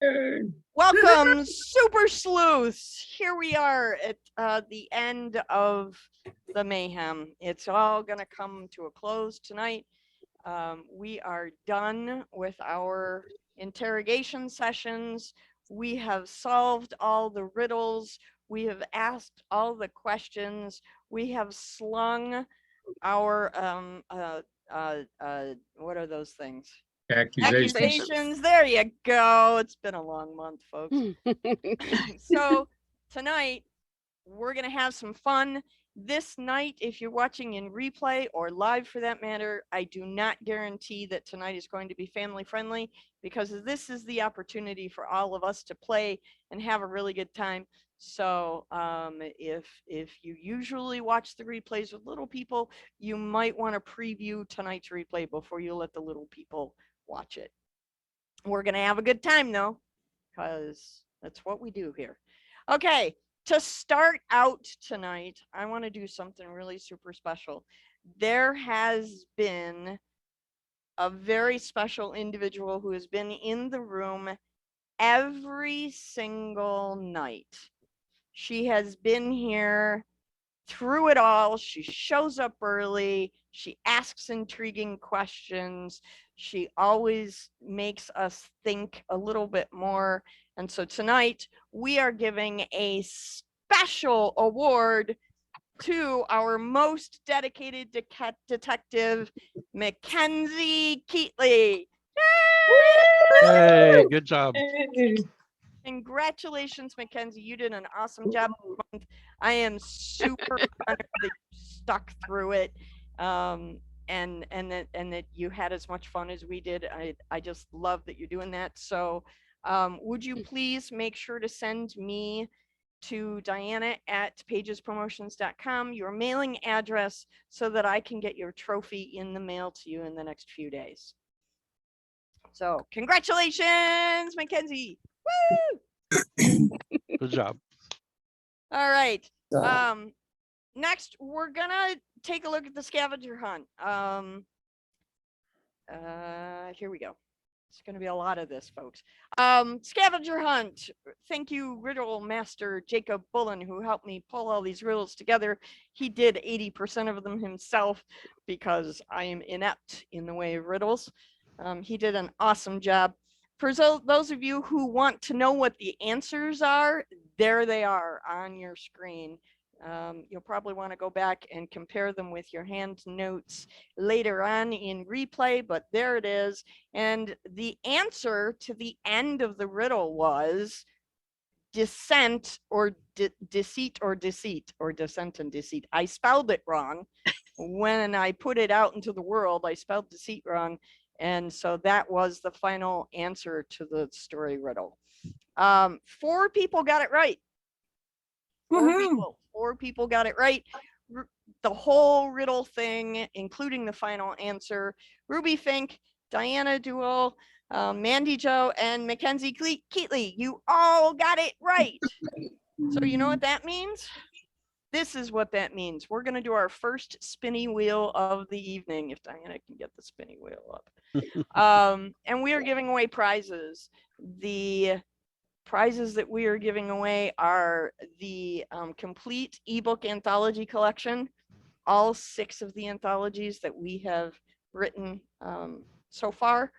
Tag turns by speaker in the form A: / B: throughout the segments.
A: Welcome, Super Sleuths. Here we are at the end of the mayhem. It's all going to come to a close tonight. We are done with our interrogation sessions. We have solved all the riddles. We have asked all the questions. We have slung our, what are those things? Accusations. There you go. It's been a long month, folks. So tonight we're going to have some fun. This night, if you're watching in replay or live for that matter, I do not guarantee that tonight is going to be family friendly, because this is the opportunity for all of us to play and have a really good time. So if you usually watch the replays with little people, you might want to preview tonight's replay before you let the little people watch it. We're going to have a good time though, because that's what we do here. Okay, to start out tonight, I want to do something really super special. There has been a very special individual who has been in the room every single night. She has been here through it all. She shows up early. She asks intriguing questions. She always makes us think a little bit more. And so tonight we are giving a special award to our most dedicated detective, Mackenzie Keatley.
B: Hey, good job.
A: Congratulations, Mackenzie. You did an awesome job this month. I am super honored that you stuck through it. And that you had as much fun as we did. I just love that you're doing that. So would you please make sure to send me to Diana at pagespromotions.com your mailing address so that I can get your trophy in the mail to you in the next few days. So congratulations, Mackenzie. Woo!
B: Good job.
A: All right. Next, we're gonna take a look at the scavenger hunt. Here we go. It's gonna be a lot of this, folks. Scavenger hunt. Thank you, riddle master Jacob Bullen, who helped me pull all these riddles together. He did 80% of them himself because I am inept in the way of riddles. He did an awesome job. For those of you who want to know what the answers are, there they are on your screen. You'll probably want to go back and compare them with your hand notes later on in replay, but there it is. And the answer to the end of the riddle was descent or deceit or deceit, or descent and deceit. I spelled it wrong. When I put it out into the world, I spelled deceit wrong. And so that was the final answer to the story riddle. 4 people got it right. Four people got it right. The whole riddle thing, including the final answer. Ruby Fink, Diana Duell, Mandy Joe, and Mackenzie Keatley, you all got it right. So you know what that means? This is what that means. We're going to do our first spinny wheel of the evening, if Diana can get the spinny wheel up. And we are giving away prizes. The prizes that we are giving away are the complete ebook anthology collection, all 6 of the anthologies that we have written so far,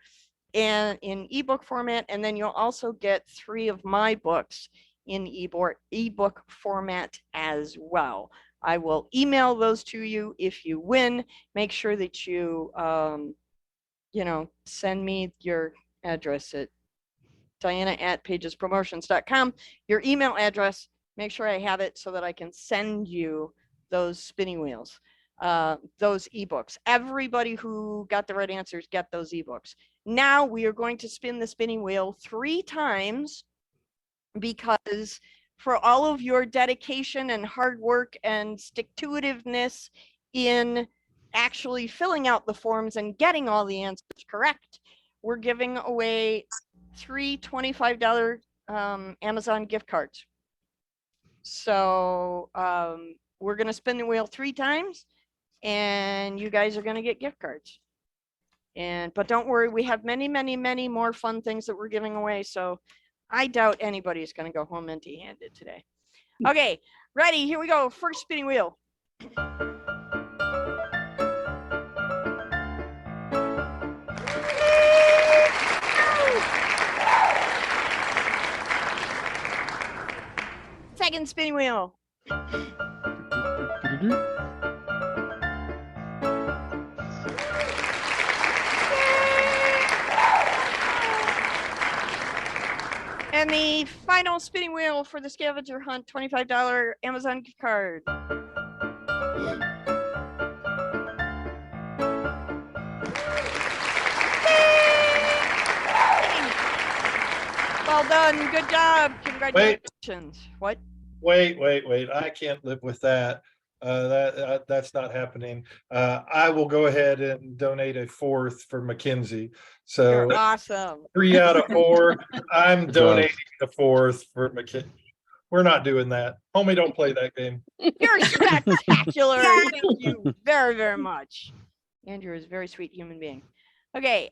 A: and in ebook format. And then you'll also get 3 of my books in ebook format as well. I will email those to you if you win. Make sure that you, send me your address at Diana at pagespromotions.com, your email address. Make sure I have it so that I can send you those spinning wheels, those ebooks. Everybody who got the right answers get those ebooks. Now we are going to spin the spinning wheel 3 times, because for all of your dedication and hard work and stick-to-itiveness in actually filling out the forms and getting all the answers correct, we're giving away 3 $25 Amazon gift cards. So we're going to spin the wheel 3 times, and you guys are going to get gift cards. But don't worry, we have many, many, many more fun things that we're giving away. So I doubt anybody's going to go home empty-handed today. Okay, ready? Here we go. First spinning wheel. Second spinning wheel. And the final spinning wheel for the scavenger hunt, $25 Amazon gift card. Well done. Good job. Congratulations. What?
B: Wait. I can't live with that. That's not happening. I will go ahead and donate a fourth for Mackenzie. So
A: you're awesome.
B: 3 out of 4. I'm donating the fourth for Mackenzie. We're not doing that. Homie, don't play that game.
A: You're spectacular. Thank you very, very much. Andrew is a very sweet human being. Okay,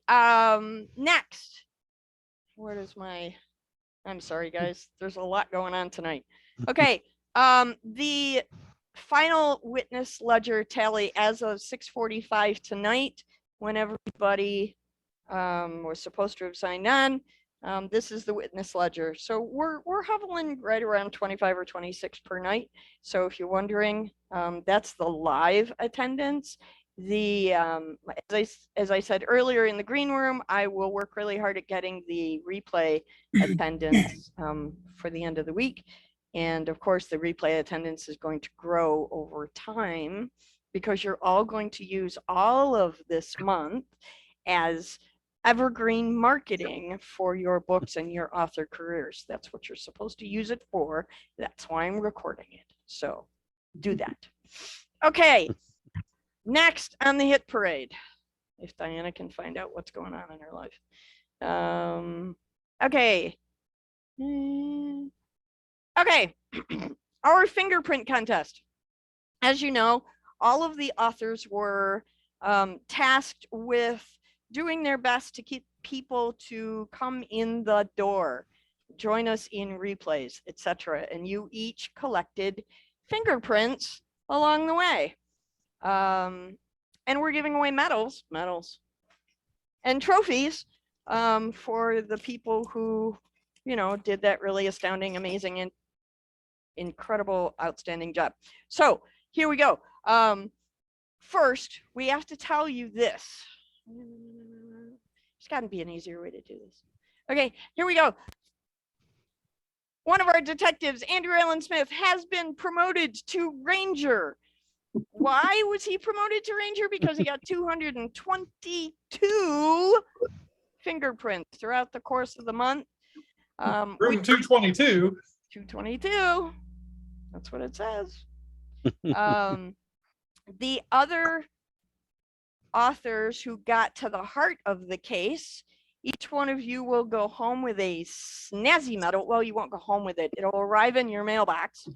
A: next. Where is my... I'm sorry, guys. There's a lot going on tonight. Okay, the final witness ledger tally as of 6:45 tonight, when everybody was supposed to have signed on. This is the witness ledger. So we're hovering right around 25 or 26 per night. So if you're wondering, that's the live attendance. The as I said earlier in the green room, I will work really hard at getting the replay attendance for the end of the week. And of course, the replay attendance is going to grow over time because you're all going to use all of this month as evergreen marketing for your books and your author careers. That's what you're supposed to use it for. That's why I'm recording it. So do that. Okay. Next on the hit parade, if Diana can find out what's going on in her life. Okay. Okay. Our fingerprint contest. As you know, all of the authors were tasked with doing their best to keep people to come in the door, join us in replays, etc. And you each collected fingerprints along the way. And we're giving away medals and trophies for the people who, you know, did that really astounding, amazing, and incredible, outstanding job. So here we go. First, we have to tell you this. There's got to be an easier way to do this. Okay, here we go. One of our detectives, Andrew Allen Smith, has been promoted to Ranger. Why was he promoted to Ranger? Because he got 222 fingerprints throughout the course of the month.
B: Room 222.
A: 222. That's what it says. The other authors who got to the heart of the case, each one of you will go home with a snazzy medal. Well, you won't go home with it. It'll arrive in your mailbox.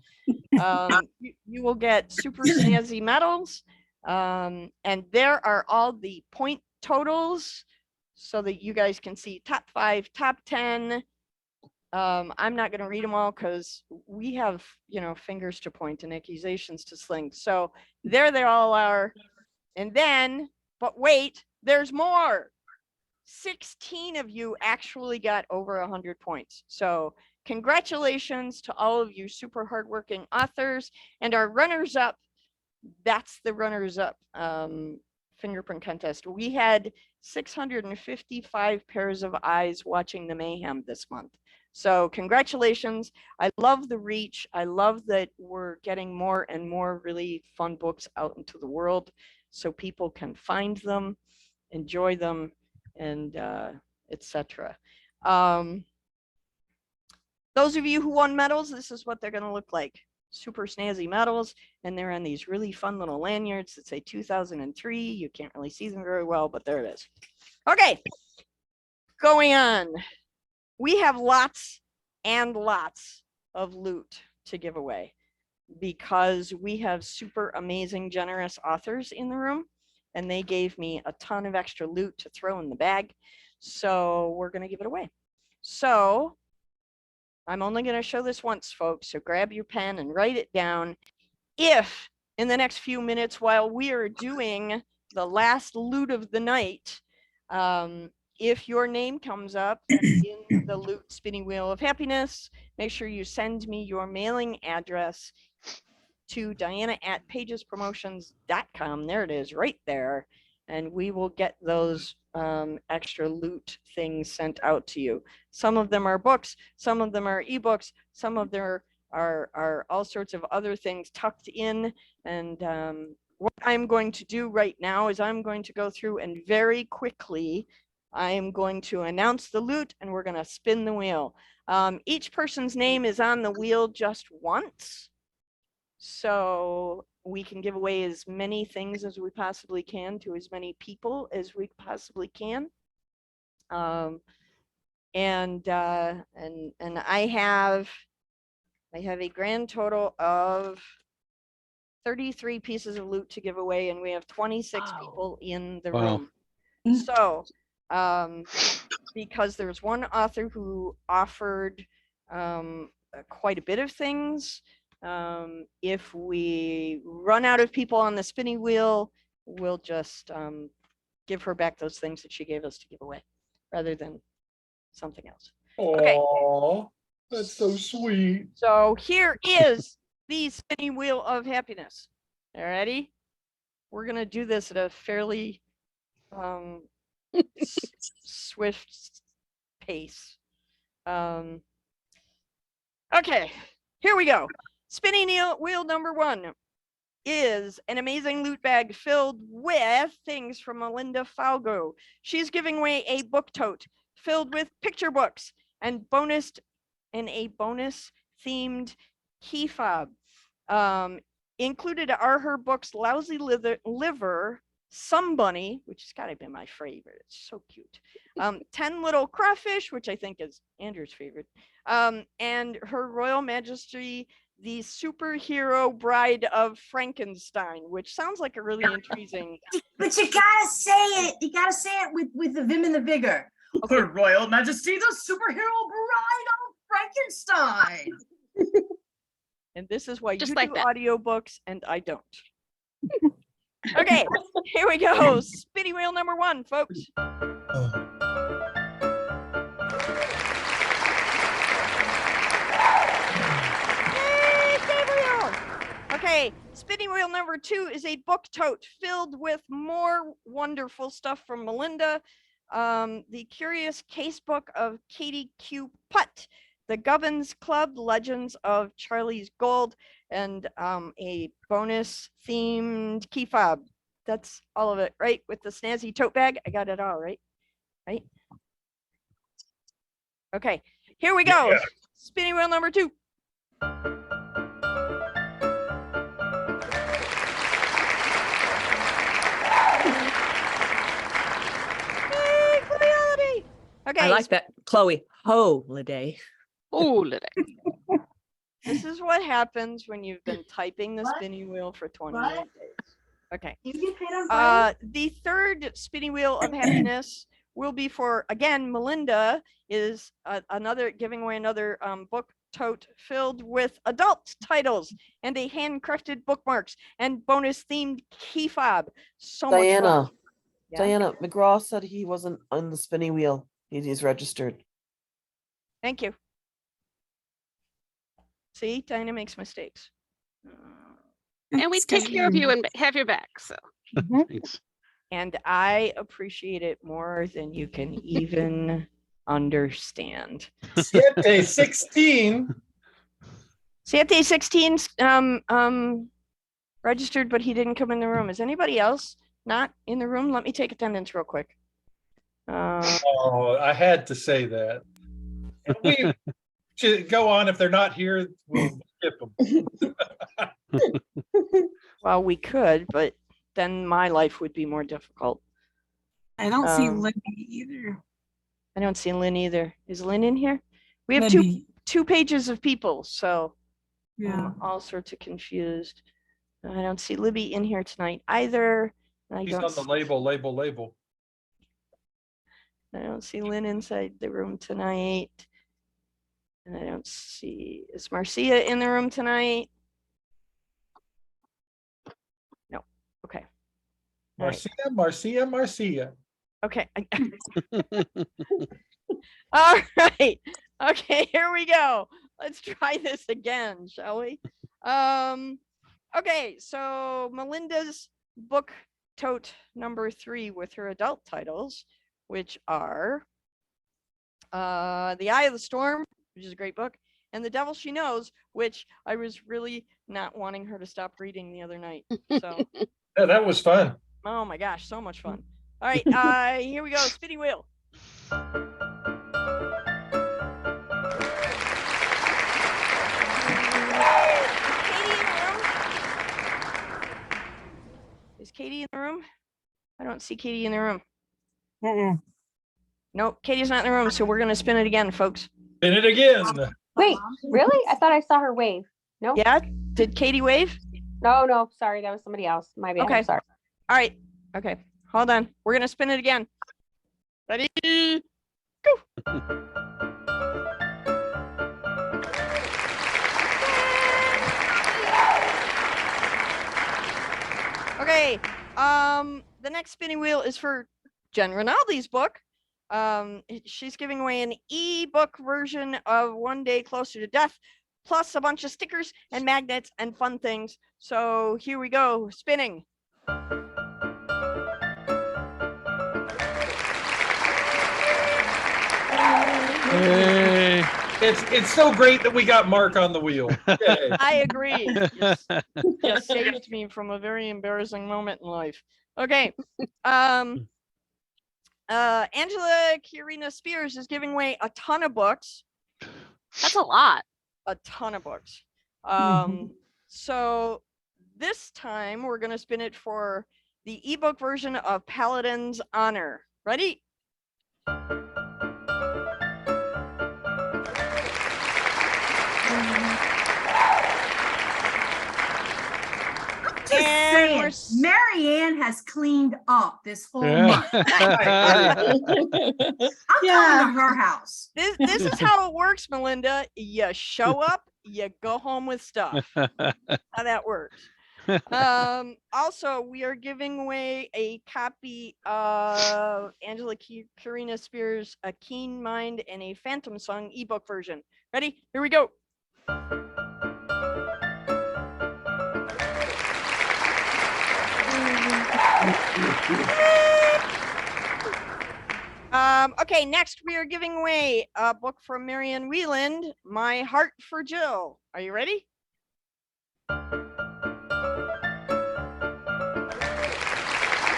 A: You will get super snazzy medals. And there are all the point totals so that you guys can see top 5, top 10. I'm not going to read them all because we have, you know, fingers to point and accusations to sling. So there they all are. And then, but wait, there's more. 16 of you actually got over 100 points. So congratulations to all of you super hardworking authors, and our runners-up. That's the runners-up fingerprint contest. We had 655 pairs of eyes watching the mayhem this month. So congratulations. I love the reach. I love that we're getting more and more really fun books out into the world so people can find them, enjoy them, and etc. Those of you who won medals, this is what they're going to look like. Super snazzy medals, and they're on these really fun little lanyards that say 2003. You can't really see them very well, but there it is. Okay, going on. We have lots and lots of loot to give away because we have super amazing, generous authors in the room, and they gave me a ton of extra loot to throw in the bag. So we're going to give it away. So I'm only going to show this once, folks, so grab your pen and write it down. If in the next few minutes while we are doing the last loot of the night, if your name comes up in the loot spinning wheel of happiness, make sure you send me your mailing address to diana@pagespromotions.com. There it is, right there. And we will get those extra loot things sent out to you. Some of them are books, some of them are ebooks, some of them are all sorts of other things tucked in. And what I'm going to do right now is I'm going to go through and very quickly, I am going to announce the loot and we're going to spin the wheel. Each person's name is on the wheel just once. So we can give away as many things as we possibly can to as many people as we possibly can. And I have a grand total of 33 pieces of loot to give away, and we have 26 people in the room. So because there's one author who offered quite a bit of things, if we run out of people on the spinning wheel, we'll just give her back those things that she gave us to give away rather than something else. Okay.
B: Oh, that's so sweet.
A: So here is the spinning wheel of happiness. All ready? We're going to do this at a fairly swift pace. Okay, here we go. Spinning wheel number 1 is an amazing loot bag filled with things from Melinda Falgo. She's giving away a book tote filled with picture books and a bonus themed key fob. Included are her books Lousy Liver, Some Bunny, which has got to be my favorite. It's so cute. 10 Little Crawfish, which I think is Andrew's favorite. And Her Royal Majesty, the Superhero Bride of Frankenstein, which sounds like a really intriguing.
C: But you gotta say it. You gotta say it with the vim and the vigor. Okay. Her Royal Majesty, the Superhero Bride of Frankenstein.
A: And this is why
D: Just
A: you
D: like
A: do
D: that.
A: audiobooks and I don't. Okay, here we go. Spinning wheel number 1, folks. Yay, Gabriel! Okay, spinning wheel number 2 is a book tote filled with more wonderful stuff from Melinda. The Curious Casebook of Katie Q. Putt, The Gubbins Club, Legends of Charlie's Gold, and a bonus themed key fob. That's all of it, right? With the snazzy tote bag. I got it all, right? Right? Okay, here we go.
B: Yeah.
A: Spinning wheel number 2. Yay, Chloe! Okay,
E: I like that. Chloe holiday.
D: Oh,
A: this is what happens when you've been typing the
C: What?
A: spinning wheel for 28
C: What?
A: days. Okay.
C: You get paid on Friday?
A: The third spinning wheel of happiness will be for, again, Melinda is giving away another book tote filled with adult titles and a handcrafted bookmarks and bonus themed key fob. So much
F: Diana,
A: fun. Yeah.
F: Diana, McGraw said he wasn't on the spinning wheel. He's registered.
A: Thank you. See, Diana makes mistakes.
D: and we take care of you and have your back. So
G: Thanks.
A: And I appreciate it more than you can even understand.
B: Siete 16.
A: Siete 16 registered, but he didn't come in the room. Is anybody else not in the room? Let me take attendance real quick.
B: Oh, I had to say that. We should go on. If they're not here, we'll skip them.
A: Well, we could, but then my life would be more difficult.
H: I don't see
A: Um,
H: Libby either.
A: I don't see Lynn either. Is Lynn in here? We have
H: Libby.
A: two pages of people, so
H: Yeah.
A: I'm all sorts of confused. I don't see Libby in here tonight either. I
B: He's
A: don't,
B: on the label.
A: I don't see Lynn inside the room tonight. And I don't see, is Marcia in the room tonight? No. Okay. All right.
B: Marcia.
A: Okay. All right. Okay, here we go. Let's try this again, shall we? Okay, so Melinda's book tote number 3 with her adult titles, which are The Eye of the Storm, which is a great book, and The Devil She Knows, which I was really not wanting her to stop reading the other night. So
B: Yeah, that was fun.
A: oh my gosh, so much fun. All right, here we go, spinning wheel. Is Katie in the room? I don't see Katie in the room. Nope, Katie's not in the room, so we're gonna spin it again, folks.
B: Spin it again.
G: Wait, really? I thought I saw her wave. No?
A: Yeah, did Katie wave?
G: No, sorry, that was somebody else. My bad.
A: Okay.
G: I'm sorry.
A: All right, okay, hold on. We're gonna spin it again. Ready, go. Okay, the next spinning wheel is for Jen Rinaldi's book. She's giving away an ebook version of One Day Closer to Death, plus a bunch of stickers and magnets and fun things. So here we go, spinning.
I: Hey.
B: It's so great that we got Mark on the wheel. Yay.
A: I agree. You saved me from a very embarrassing moment in life. Okay. Angela Kirina Spears is giving away a ton of books.
D: That's a lot.
A: A ton of books. So this time we're gonna spin it for the ebook version of Paladin's Honor. Ready?
C: Just saying, Marianne has cleaned up this whole month. I'm going to her house.
A: This is how it works, Melinda. You show up, you go home with stuff. How that works. Also, we are giving away a copy of Angela Karina Spears' A Keen Mind and a Phantom Song ebook version. Ready? Here we go. Okay, next we are giving away a book from Marianne Wieland, My Heart for Jill. Are you ready?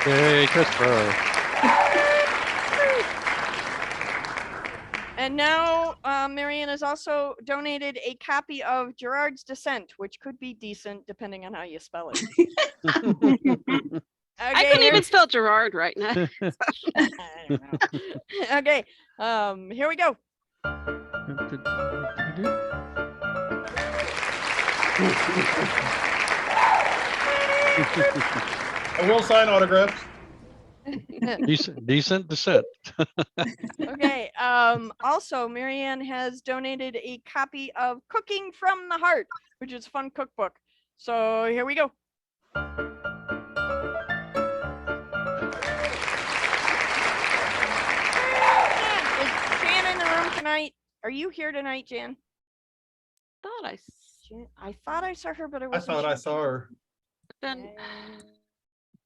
I: Hey, Christopher.
A: And now Marianne has also donated a copy of Gerard's Descent, which could be decent depending on how you spell it. Okay,
D: I couldn't even spell Gerard right now.
A: I don't know. Okay, here we go.
B: I will sign autographs.
I: Decent descent.
A: Okay, also Marianne has donated a copy of Cooking from the Heart, which is a fun cookbook. So here we go. Is Jan in the room tonight? Are you here tonight, Jan? I thought I saw her, but I
B: I
A: wasn't
B: thought I
A: sure.
B: saw her.
D: Then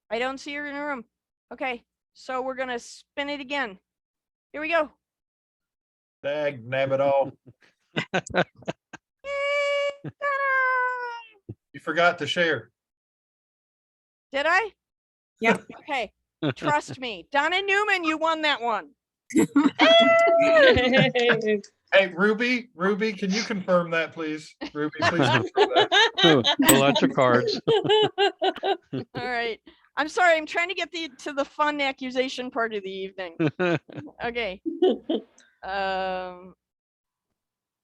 A: I don't see her in the room. Okay, so we're gonna spin it again. Here we go.
B: Dag nabbit all.
A: Ta-da!
B: You forgot to share.
A: Did I?
C: Yeah.
A: Okay, trust me. Donna Newman, you won that one.
B: Hey, Ruby, can you confirm that, please? Ruby, please confirm that.
I: Pull out your cards.
A: All right. I'm sorry. I'm trying to get to the fun accusation part of the evening. Okay.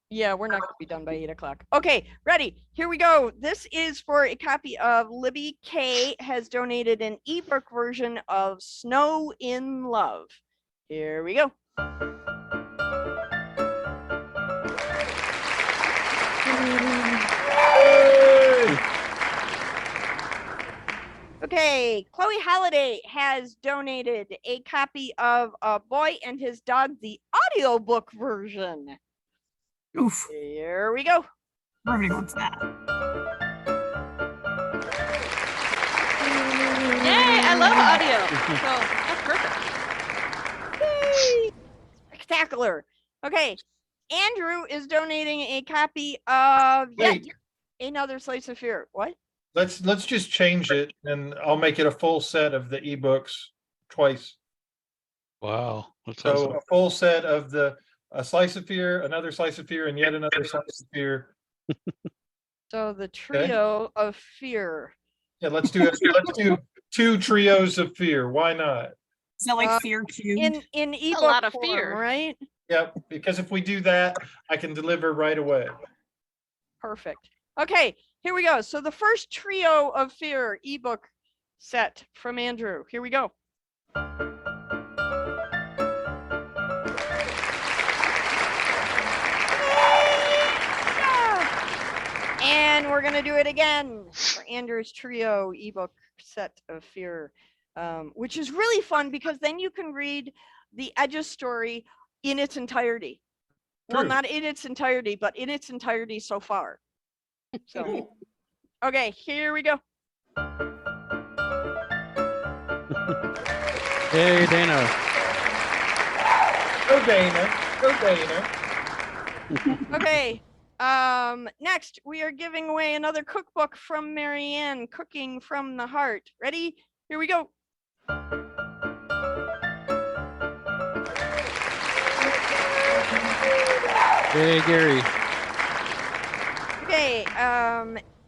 A: Yeah, we're not going to be done by 8 o'clock. Okay, ready. Here we go. This is for a copy of Libby K has donated an ebook version of Snow in Love. Here we go. Okay, Chloe Holiday has donated a copy of A Boy and His Dog, the audiobook version.
H: Oof.
A: Here we go.
H: Everybody wants that.
D: Yay, I love audio. So that's perfect.
A: Yay! Spectacular. Okay, Andrew is donating a copy of yet
B: Wait,
A: another Slice of Fear. What?
B: let's just change it and I'll make it a full set of the ebooks twice.
I: Wow. That's
B: So
I: awesome.
B: a full set of a slice of fear, another slice of fear, and yet another slice of fear.
A: So the trio of fear.
B: Yeah, let's do it. Let's do 2 trios of fear. Why not?
H: Is that like
A: Uh,
H: fear cubed?
A: In ebook
D: lot of
A: form,
D: fear.
A: right?
B: Yep, because if we do that, I can deliver right away.
A: Perfect. Okay, here we go. So the first trio of fear ebook set from Andrew. Here we go. And we're gonna do it again for Andrew's trio ebook set of fear, which is really fun because then you can read the Edge's story in its entirety. Well,
B: True.
A: not in its entirety, but in its entirety so far. So, okay, here we go.
I: Hey, Dana.
B: Go Dana. Go Dana.
A: Okay. Next we are giving away another cookbook from Marianne, Cooking from the Heart. Ready? Here we go.
I: Hey, Gary.
A: Okay,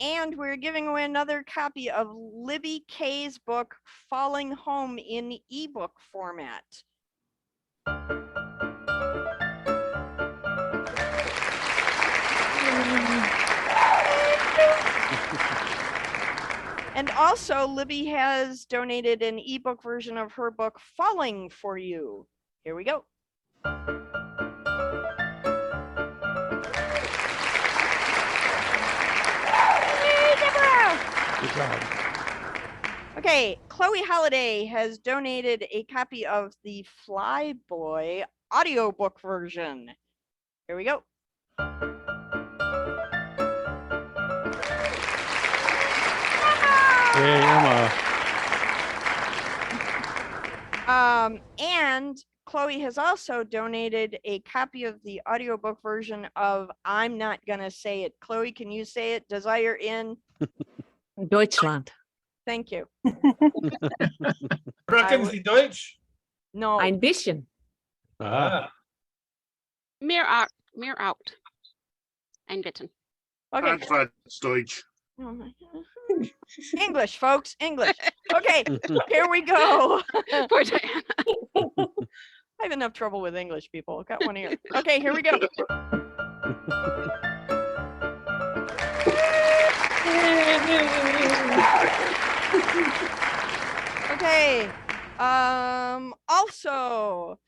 A: and we're giving away another copy of Libby Kay's book, Falling Home, in ebook format. And also, Libby has donated an ebook version of her book, Falling for You. Here we go.
I: Good job.
A: Okay, Chloe Holiday has donated a copy of the Flyboy audiobook version. Here we go.
I: Hey, Emma.
A: And Chloe has also donated a copy of the audiobook version of I'm Not Gonna Say It. Chloe, can you say it? Desire in?
E: Deutschland.
A: Thank you.
B: Sprechen Sie Deutsch?
A: No.
E: Ein bisschen.
I: Ah.
D: Mir out. Ein Bitten.
A: Okay.
J: Deutsch.
A: Oh my God. English, folks, English. Okay, here we go.
D: Poor Diana.
A: I have enough trouble with English, people. Got one ear. Okay, here we go. Okay. Also,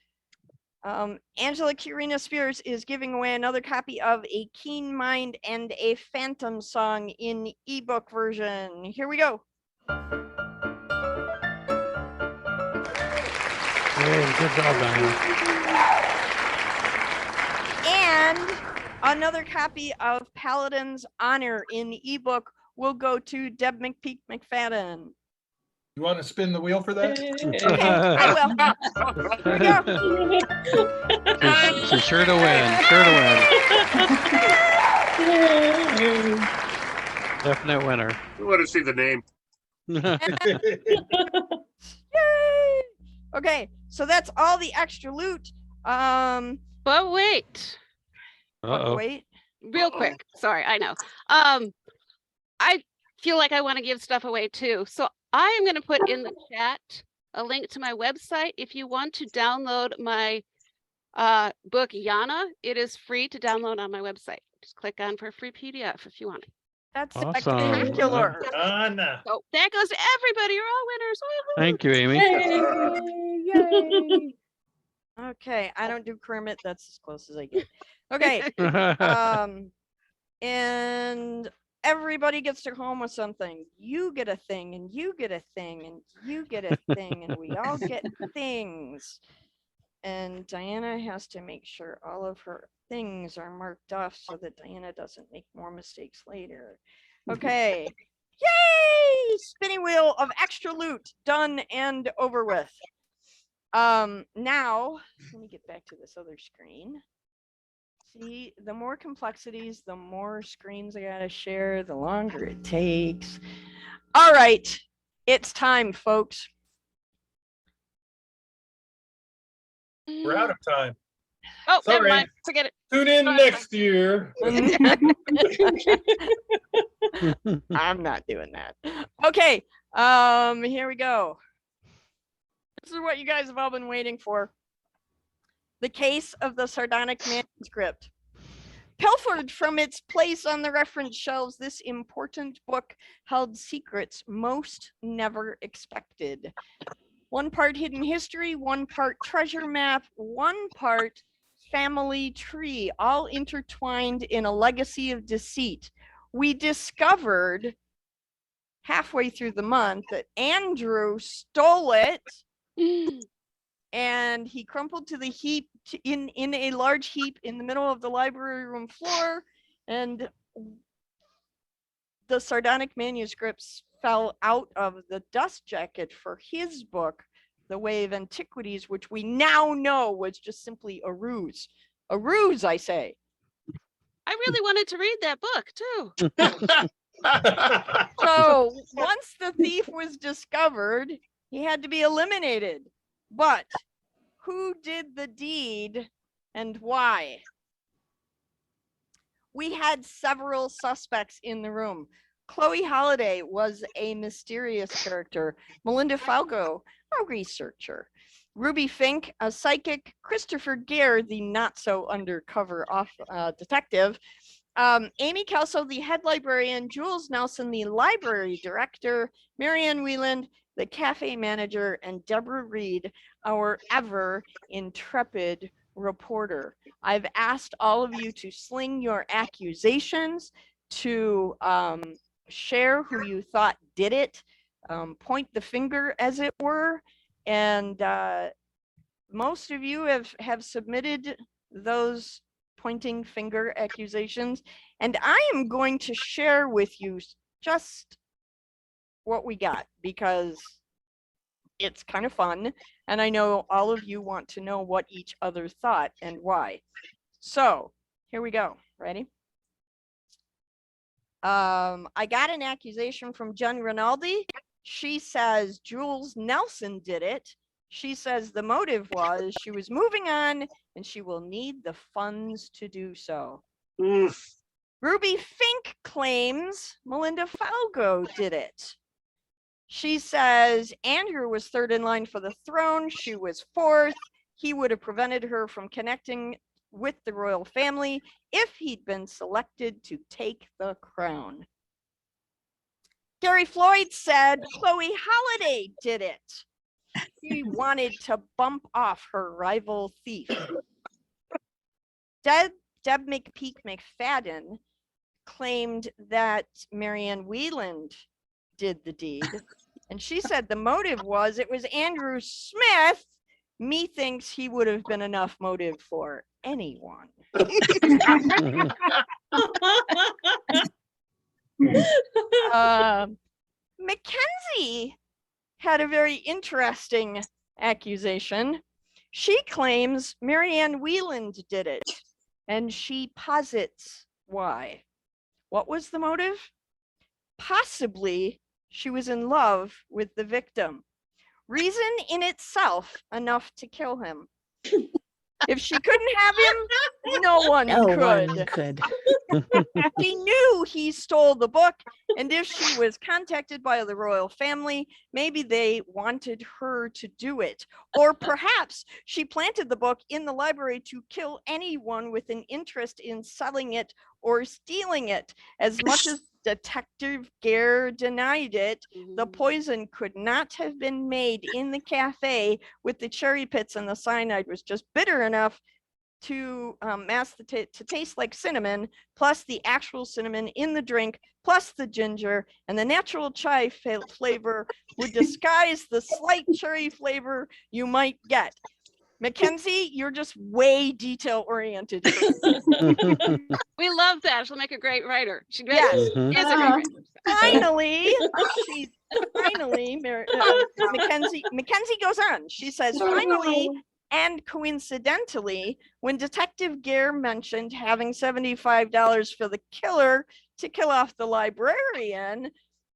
A: Angela Kirina Spears is giving away another copy of A Keen Mind and a Phantom Song in ebook version. Here we go.
I: Hey, good job, Diana.
A: And another copy of Paladin's Honor in ebook will go to Deb McFadden.
B: You want to spin the wheel for that?
A: Okay, I will. Here we go.
I: She's sure to win. Sure to win. Definite winner.
J: We want to see the name.
A: Yay! Okay, so that's all the extra loot.
D: But wait,
I: Uh-oh.
A: Wait.
D: real quick. Sorry, I know. I feel like I want to give stuff away too. So I am going to put in the chat a link to my website. If you want to download my book, Yana, it is free to download on my website. Just click on for a free PDF if you want.
A: That's
I: Awesome.
A: spectacular.
B: Anna.
D: So that goes to everybody. You're all winners. Woo-hoo.
I: Thank you, Amy.
A: Yay. Okay, I don't do Kermit. That's as close as I get. Okay. And everybody gets to go home with something. You get a thing, and you get a thing, and you get a thing, and we all get things. And Diana has to make sure all of her things are marked off so that Diana doesn't make more mistakes later. Okay. Yay! Spinning wheel of extra loot done and over with. Now let me get back to this other screen. See, the more complexities, the more screens I gotta share, the longer it takes. All right, it's time, folks.
B: We're out of time.
D: Oh, never
B: Sorry.
D: mind. Forget it.
B: Tune in
D: Sorry.
B: next year.
A: I'm not doing that. Okay, here we go. This is what you guys have all been waiting for. The case of the sardonic manuscript. Pilfered from its place on the reference shelves, this important book held secrets most never expected. One part hidden history, one part treasure map, one part family tree, all intertwined in a legacy of deceit. We discovered halfway through the month that Andrew stole it and he crumpled to the heap in a large heap in the middle of the library room floor, and the sardonic manuscripts fell out of the dust jacket for his book, The Way of Antiquities, which we now know was just simply a ruse. A ruse, I say.
D: I really wanted to read that book too.
A: So once the thief was discovered, he had to be eliminated. But who did the deed and why? We had several suspects in the room. Chloe Holiday was a mysterious character. Melinda Falco, a researcher. Ruby Fink, a psychic. Christopher Gere, the not so undercover detective. Amy Kelso, the head librarian. Jules Nelson, the library director. Marianne Wieland, the cafe manager, and Deborah Reed, our ever intrepid reporter. I've asked all of you to sling your accusations, to share who you thought did it, point the finger, as it were, and most of you have submitted those pointing finger accusations, and I am going to share with you just what we got, because it's kind of fun, and I know all of you want to know what each other thought and why. So here we go. Ready? I got an accusation from Jen Rinaldi. She says Jules Nelson did it. She says the motive was she was moving on and she will need the funds to do so.
J: Oof.
A: Ruby Fink claims Melinda Falco did it. She says Andrew was third in line for the throne. She was fourth. He would have prevented her from connecting with the royal family if he'd been selected to take the crown. Gary Floyd said Chloe Holiday did it. She wanted to bump off her rival thief. Deb McPeak McFadden claimed that Marianne Wieland did the deed. And she said the motive was it was Andrew Smith. Me thinks he would have been enough motive for anyone. Mackenzie had a very interesting accusation. She claims Marianne Wieland did it, and she posits why. What was the motive? Possibly she was in love with the victim. Reason in itself enough to kill him. If she couldn't have him, no one could. She knew he stole the book, and if she was contacted by the royal family, maybe they wanted her to do it. Or perhaps she planted the book in the library to kill anyone with an interest in selling it or stealing it. As much as Detective Gere denied it, the poison could not have been made in the cafe with the cherry pits, and the cyanide was just bitter enough to mask to taste like cinnamon, plus the actual cinnamon in the drink, plus the ginger, and the natural chai flavor would disguise the slight cherry flavor you might get. Mackenzie, you're just way detail oriented.
D: We love that. She'll make a great writer. She
A: Yes.
D: is a great writer.
A: Finally, Mackenzie goes on. She says, finally, and coincidentally, when Detective Gare mentioned having $75 for the killer to kill off the librarian,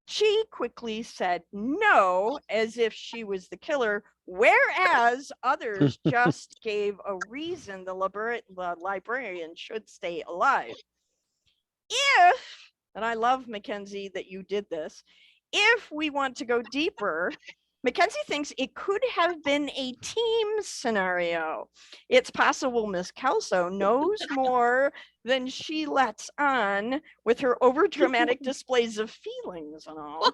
A: she quickly said no, as if she was the killer, whereas others just gave a reason the librarian should stay alive. And I love, Mackenzie, that you did this, if we want to go deeper, Mackenzie thinks it could have been a team scenario. It's possible Miss Kelso knows more than she lets on with her overdramatic displays of feelings and all.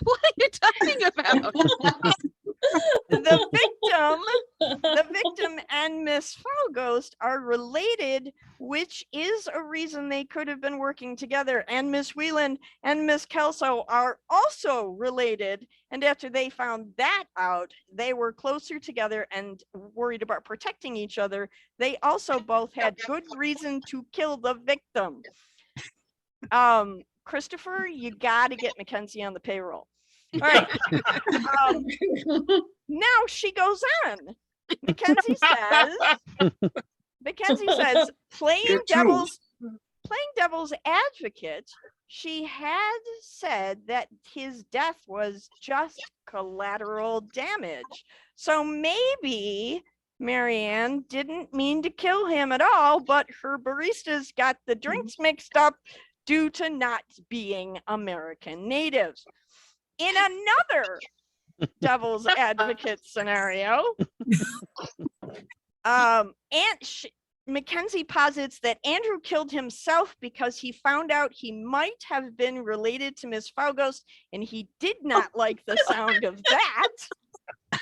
D: What are you talking about?
A: The victim and Miss Foulghost are related, which is a reason they could have been working together. And Miss Whelan and Miss Kelso are also related. And after they found that out, they were closer together and worried about protecting each other. They also both had good reason to kill the victim. Christopher, you got to get Mackenzie on the payroll. All right. Now she goes on. Mackenzie says, playing devil's advocate, she had said that his death was just collateral damage. So maybe Marianne didn't mean to kill him at all, but her baristas got the drinks mixed up due to not being American natives. In another devil's advocate scenario, Mackenzie posits that Andrew killed himself because he found out he might have been related to Miss Foulghost, and he did not like the sound of that.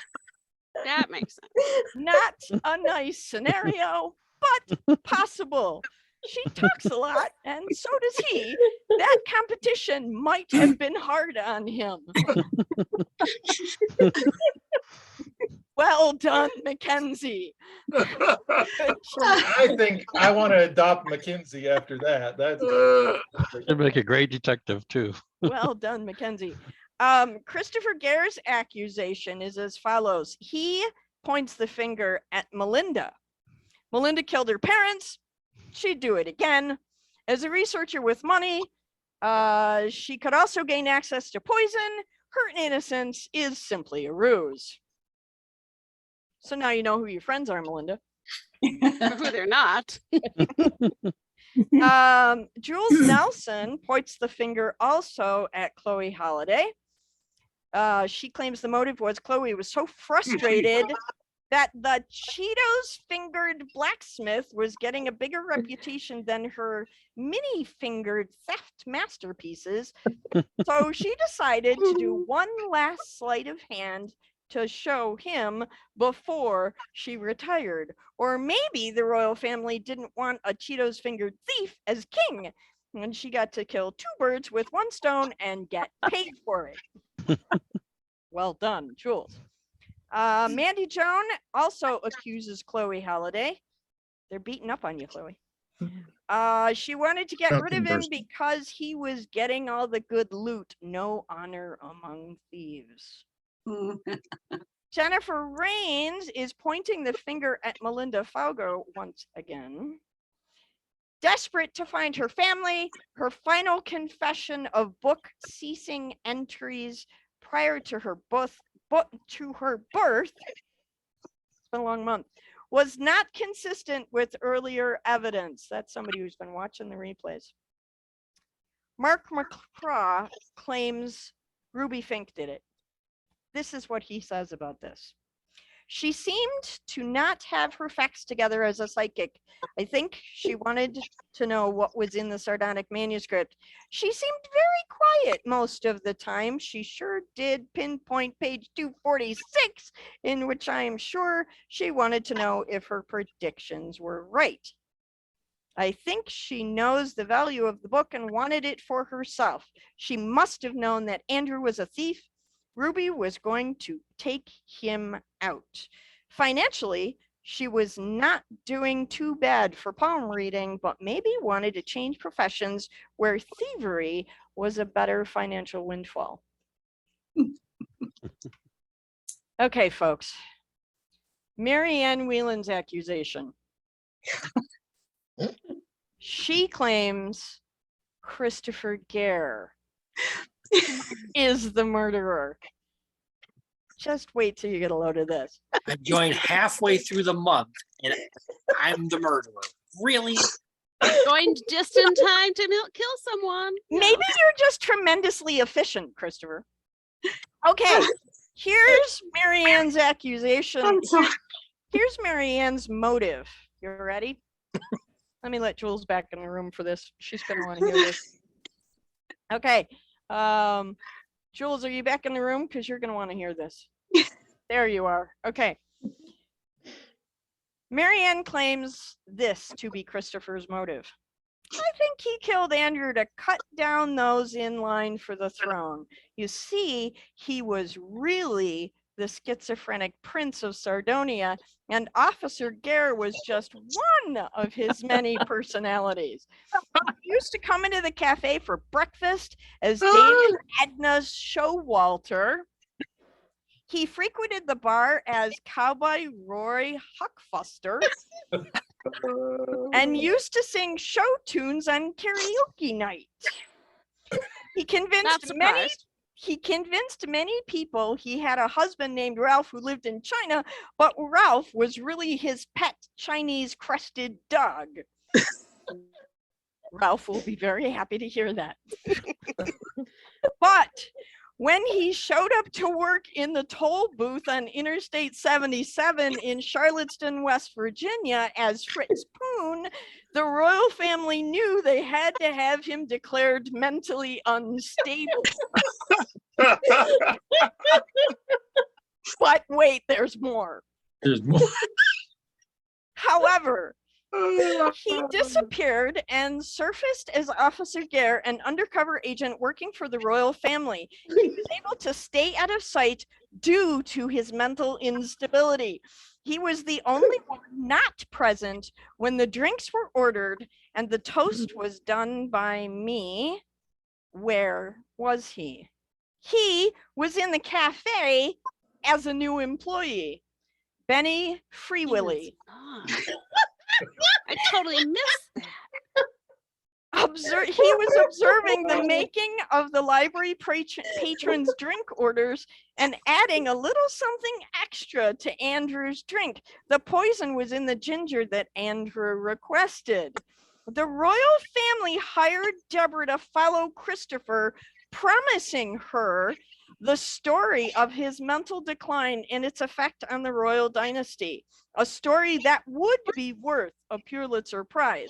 D: That makes sense.
A: Not a nice scenario, but possible. She talks a lot, and so does he. That competition might have been hard on him. Well done, Mackenzie.
B: I think I want to adopt Mackenzie after that. That's
I: She'd make a great detective too.
A: Well done, Mackenzie. Christopher Gare's accusation is as follows. He points the finger at Melinda. Melinda killed her parents. She'd do it again. As a researcher with money, she could also gain access to poison. Her innocence is simply a ruse. So now you know who your friends are, Melinda.
D: Who they're not.
A: Jules Nelson points the finger also at Chloe Holiday. She claims the motive was Chloe was so frustrated that the Cheetos-fingered blacksmith was getting a bigger reputation than her mini-fingered theft masterpieces. So she decided to do one last sleight of hand to show him before she retired. Or maybe the royal family didn't want a Cheetos-fingered thief as king, and she got to kill two birds with one stone and get paid for it. Well done, Jules. Mandy Joan also accuses Chloe Holiday. They're beating up on you, Chloe. She wanted to get rid of him because he was getting all the good loot. No honor among thieves. Jennifer Rains is pointing the finger at Melinda Faugo once again. Desperate to find her family, her final confession of book ceasing entries prior to her birth, it's been a long month, was not consistent with earlier evidence. That's somebody who's been watching the replays. Mark McCraw claims Ruby Fink did it. This is what he says about this. She seemed to not have her facts together as a psychic. I think she wanted to know what was in the sardonic manuscript. She seemed very quiet most of the time. She sure did pinpoint page 246, in which I am sure she wanted to know if her predictions were right. I think she knows the value of the book and wanted it for herself. She must have known that Andrew was a thief. Ruby was going to take him out. Financially, she was not doing too bad for palm reading, but maybe wanted to change professions where thievery was a better financial windfall. Okay, folks. Mary Ann Whelan's accusation. She claims Christopher Gare is the murderer. Just wait till you get a load of this.
K: I joined halfway through the month and I'm the murderer. Really?
D: Joined just in time to kill someone.
A: Maybe you're just tremendously efficient, Christopher. Okay, here's Mary Ann's accusation. Here's Mary Ann's motive. You ready? Let me let Jules back in the room for this. She's gonna want to hear this. Okay. Jules, are you back in the room? Because you're gonna want to hear this. There you are. Okay. Mary Ann claims this to be Christopher's motive. I think he killed Andrew to cut down those in line for the throne. You see, he was really the schizophrenic prince of Sardonia, and Officer Gare was just one of his many personalities. He used to come into the cafe for breakfast as David Edna's showalter. He frequented the bar as Cowboy Roy Huckfuster and used to sing show tunes on karaoke night. He convinced many people he had a husband named Ralph who lived in China, but Ralph was really his pet Chinese crested dog. Ralph will be very happy to hear that. But when he showed up to work in the toll booth on Interstate 77 in Charlottesville, West Virginia as Fritz Poon, the royal family knew they had to have him declared mentally unstable. But wait, there's more.
B: There's more.
A: However, he disappeared and surfaced as Officer Gare, an undercover agent working for the royal family. He was able to stay out of sight due to his mental instability. He was the only one not present when the drinks were ordered and the toast was done by me. Where was he? He was in the cafe as a new employee. Benny Free Willy.
D: I totally missed that.
A: He was observing the making of the library patrons' drink orders and adding a little something extra to Andrew's drink. The poison was in the ginger that Andrew requested. The royal family hired Deborah to follow Christopher, promising her the story of his mental decline and its effect on the royal dynasty, a story that would be worth a Pulitzer Prize.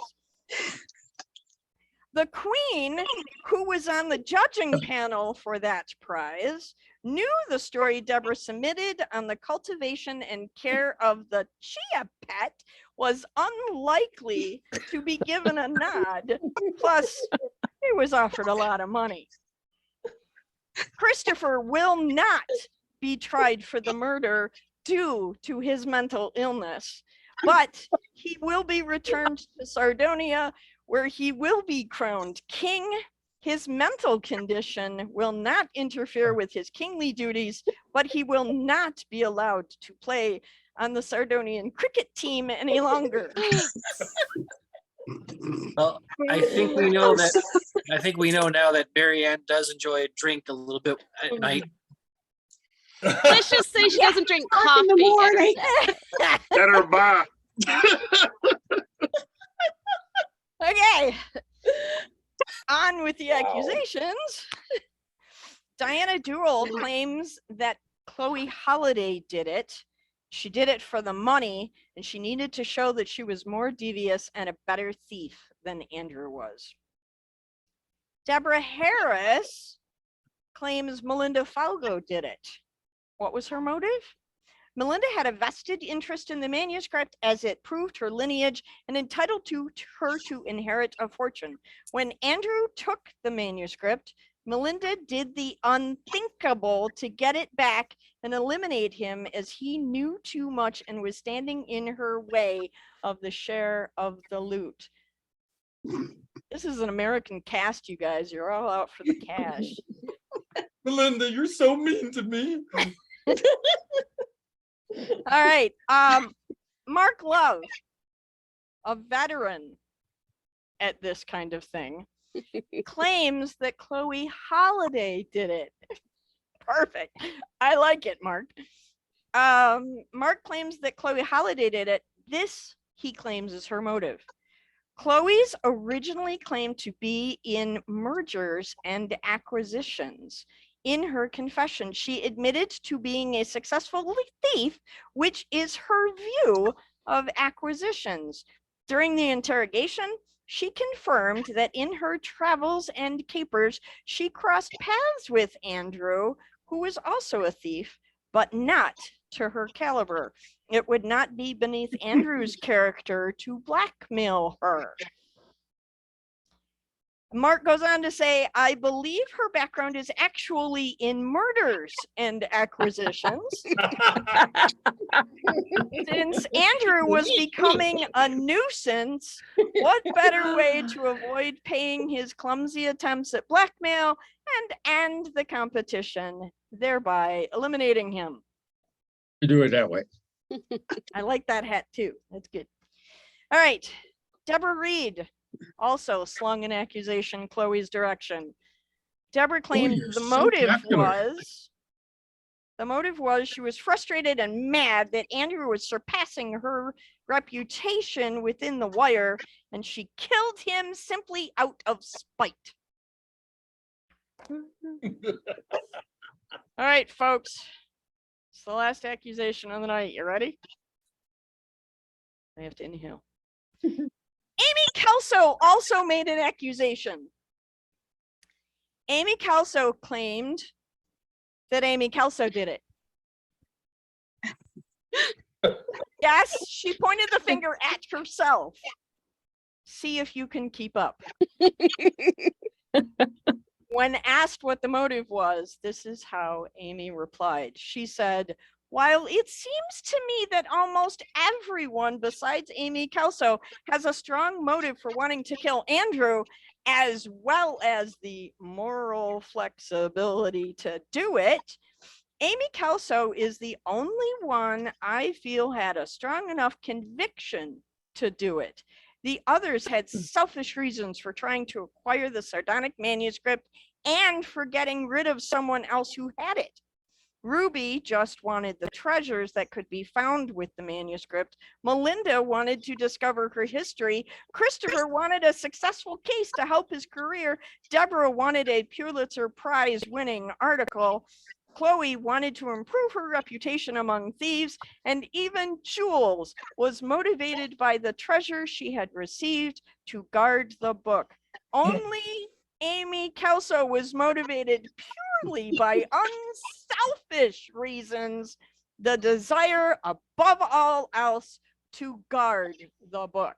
A: The Queen, who was on the judging panel for that prize, knew the story Deborah submitted on the cultivation and care of the chia pet was unlikely to be given a nod. Plus, he was offered a lot of money. Christopher will not be tried for the murder due to his mental illness, but he will be returned to Sardonia, where he will be crowned king. His mental condition will not interfere with his kingly duties, but he will not be allowed to play on the Sardonian cricket team any longer.
K: Well, I think we know now that Mary Ann does enjoy a drink a little bit at night.
D: Let's just say she doesn't drink coffee.
H: In the morning.
J: At her bar.
A: Okay, on with the accusations. Diana Dural claims that Chloe Holiday did it. She did it for the money, and she needed to show that she was more devious and a better thief than Andrew was. Deborah Harris claims Melinda Falgo did it. What was her motive? Melinda had a vested interest in the manuscript as it proved her lineage and entitled her to inherit a fortune. When Andrew took the manuscript, Melinda did the unthinkable to get it back and eliminate him as he knew too much and was standing in her way of the share of the loot. This is an American cast, you guys. You're all out for the cash.
B: Melinda, you're so mean to me.
A: All right. Mark Love, a veteran at this kind of thing, claims that Chloe Holiday did it. Perfect. I like it, Mark. Mark claims that Chloe Holiday did it. This, he claims, is her motive. Chloe's originally claimed to be in mergers and acquisitions. In her confession, she admitted to being a successful thief, which is her view of acquisitions. During the interrogation, she confirmed that in her travels and capers, she crossed paths with Andrew, who was also a thief, but not to her caliber. It would not be beneath Andrew's character to blackmail her. Mark goes on to say, I believe her background is actually in murders and acquisitions. Since Andrew was becoming a nuisance, what better way to avoid paying his clumsy attempts at blackmail and end the competition, thereby eliminating him?
L: You do it that way.
A: I like that hat too. That's good. All right. Deborah Reed also slung an accusation Chloe's direction. Deborah claimed
L: you're
A: the
L: so
A: motive
L: popular.
A: was she was frustrated and mad that Andrew was surpassing her reputation within the wire, and she killed him simply out of spite. All right, folks. It's the last accusation of the night. You ready? I have to inhale. Amy Kelso also made an accusation. Amy Kelso claimed that Amy Kelso did it. Yes, she pointed the finger at herself. See if you can keep up. When asked what the motive was, this is how Amy replied. She said, while it seems to me that almost everyone besides Amy Kelso has a strong motive for wanting to kill Andrew, as well as the moral flexibility to do it, Amy Kelso is the only one I feel had a strong enough conviction to do it. The others had selfish reasons for trying to acquire the sardonic manuscript and for getting rid of someone else who had it. Ruby just wanted the treasures that could be found with the manuscript. Melinda wanted to discover her history. Christopher wanted a successful case to help his career. Deborah wanted a Pulitzer Prize winning article. Chloe wanted to improve her reputation among thieves, and even Jules was motivated by the treasure she had received to guard the book. Only Amy Kelso was motivated purely by unselfish reasons, the desire above all else to guard the book.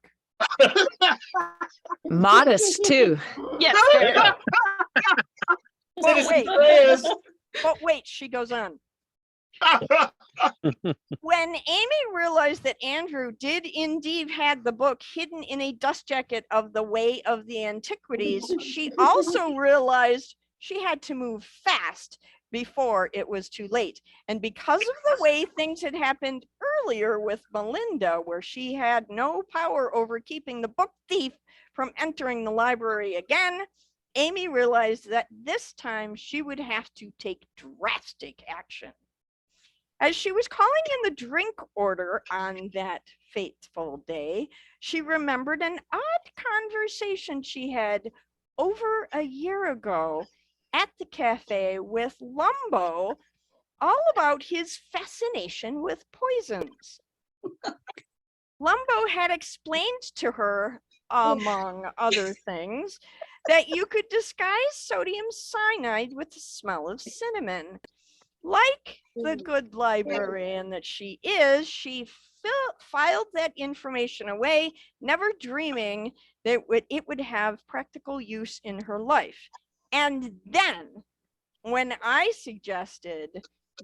E: Modest too.
D: Yes.
A: But wait, she goes on. When Amy realized that Andrew did indeed had the book hidden in a dust jacket of the Way of the Antiquities, she also realized she had to move fast before it was too late. And because of the way things had happened earlier with Melinda, where she had no power over keeping the book thief from entering the library again, Amy realized that this time she would have to take drastic action. As she was calling in the drink order on that fateful day, she remembered an odd conversation she had over a year ago at the cafe with Lumbo all about his fascination with poisons. Lumbo had explained to her, among other things, that you could disguise sodium cyanide with the smell of cinnamon. Like the good librarian that she is, she filed that information away, never dreaming that it would have practical use in her life. And then, when I suggested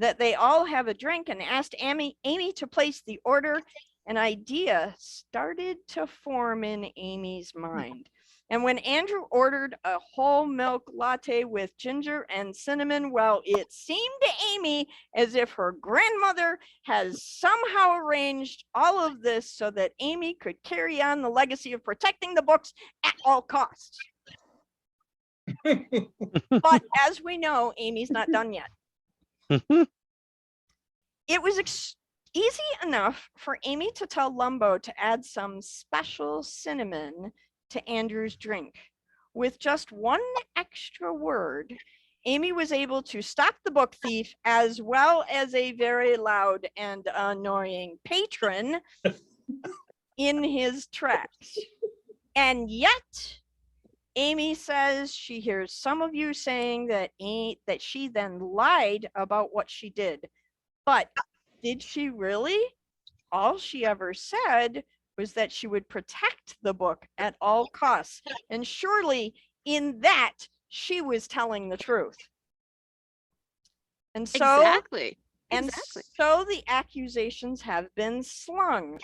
A: that they all have a drink and asked Amy to place the order, an idea started to form in Amy's mind. And when Andrew ordered a whole milk latte with ginger and cinnamon, well, it seemed to Amy as if her grandmother has somehow arranged all of this so that Amy could carry on the legacy of protecting the books at all costs. But as we know, Amy's not done yet. It was easy enough for Amy to tell Lumbo to add some special cinnamon to Andrew's drink. With just one extra word, Amy was able to stop the book thief as well as a very loud and annoying patron in his tracks. And yet, Amy says she hears some of you saying that she then lied about what she did. But did she really? All she ever said was that she would protect the book at all costs. And surely in that, she was telling the truth. And so,
D: Exactly.
A: so the accusations have been slung.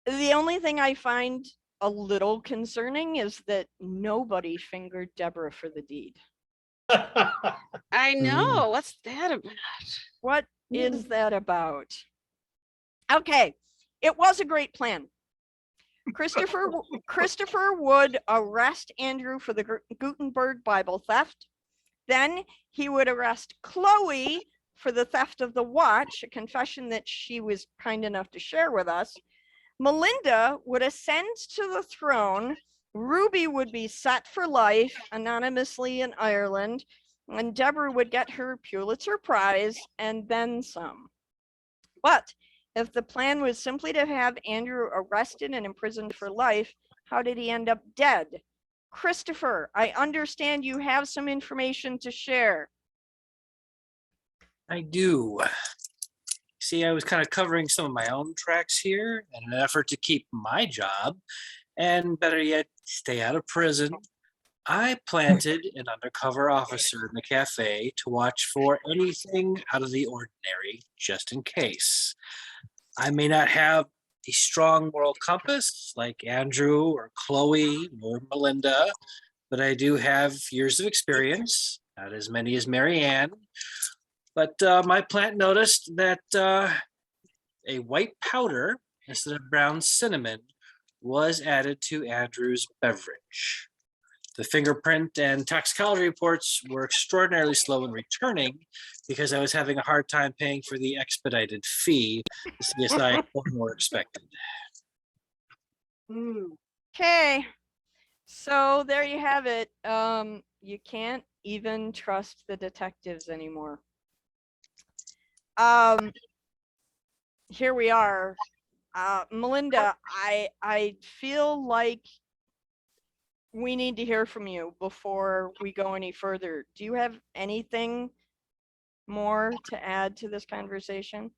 A: The only thing I find a little concerning is that nobody fingered Deborah for the deed.
D: I know. What's that about?
A: What is that about? Okay, it was a great plan. Christopher would arrest Andrew for the Gutenberg Bible theft. Then he would arrest Chloe for the theft of the watch, a confession that she was kind enough to share with us. Melinda would ascend to the throne. Ruby would be set for life anonymously in Ireland, and Deborah would get her Pulitzer Prize and then some. But if the plan was simply to have Andrew arrested and imprisoned for life, how did he end up dead? Christopher, I understand you have some information to share.
K: I do. See, I was kind of covering some of my own tracks here in an effort to keep my job and better yet, stay out of prison. I planted an undercover officer in the cafe to watch for anything out of the ordinary, just in case. I may not have a strong moral compass like Andrew or Chloe or Melinda, but I do have years of experience, not as many as Mary Ann. But my plant noticed that a white powder instead of brown cinnamon was added to Andrew's beverage. The fingerprint and toxicology reports were extraordinarily slow in returning because I was having a hard time paying for the expedited fee the CSI more expected.
A: Okay, so there you have it. You can't even trust the detectives anymore. Here we are. Melinda, I feel like we need to hear from you before we go any further. Do you have anything more to add to this conversation?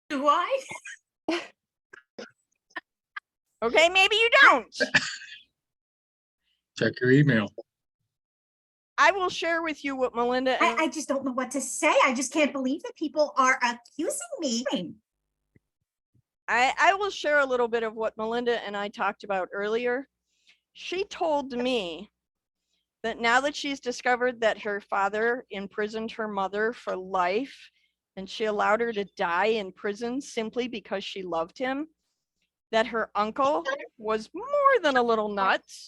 C: Do I?
A: Okay, maybe you don't.
L: Check your email.
A: I will share with you what Melinda and
C: I just don't know what to say. I just can't believe that people are accusing me.
A: I will share a little bit of what Melinda and I talked about earlier. She told me that now that she's discovered that her father imprisoned her mother for life and she allowed her to die in prison simply because she loved him, that her uncle was more than a little nuts,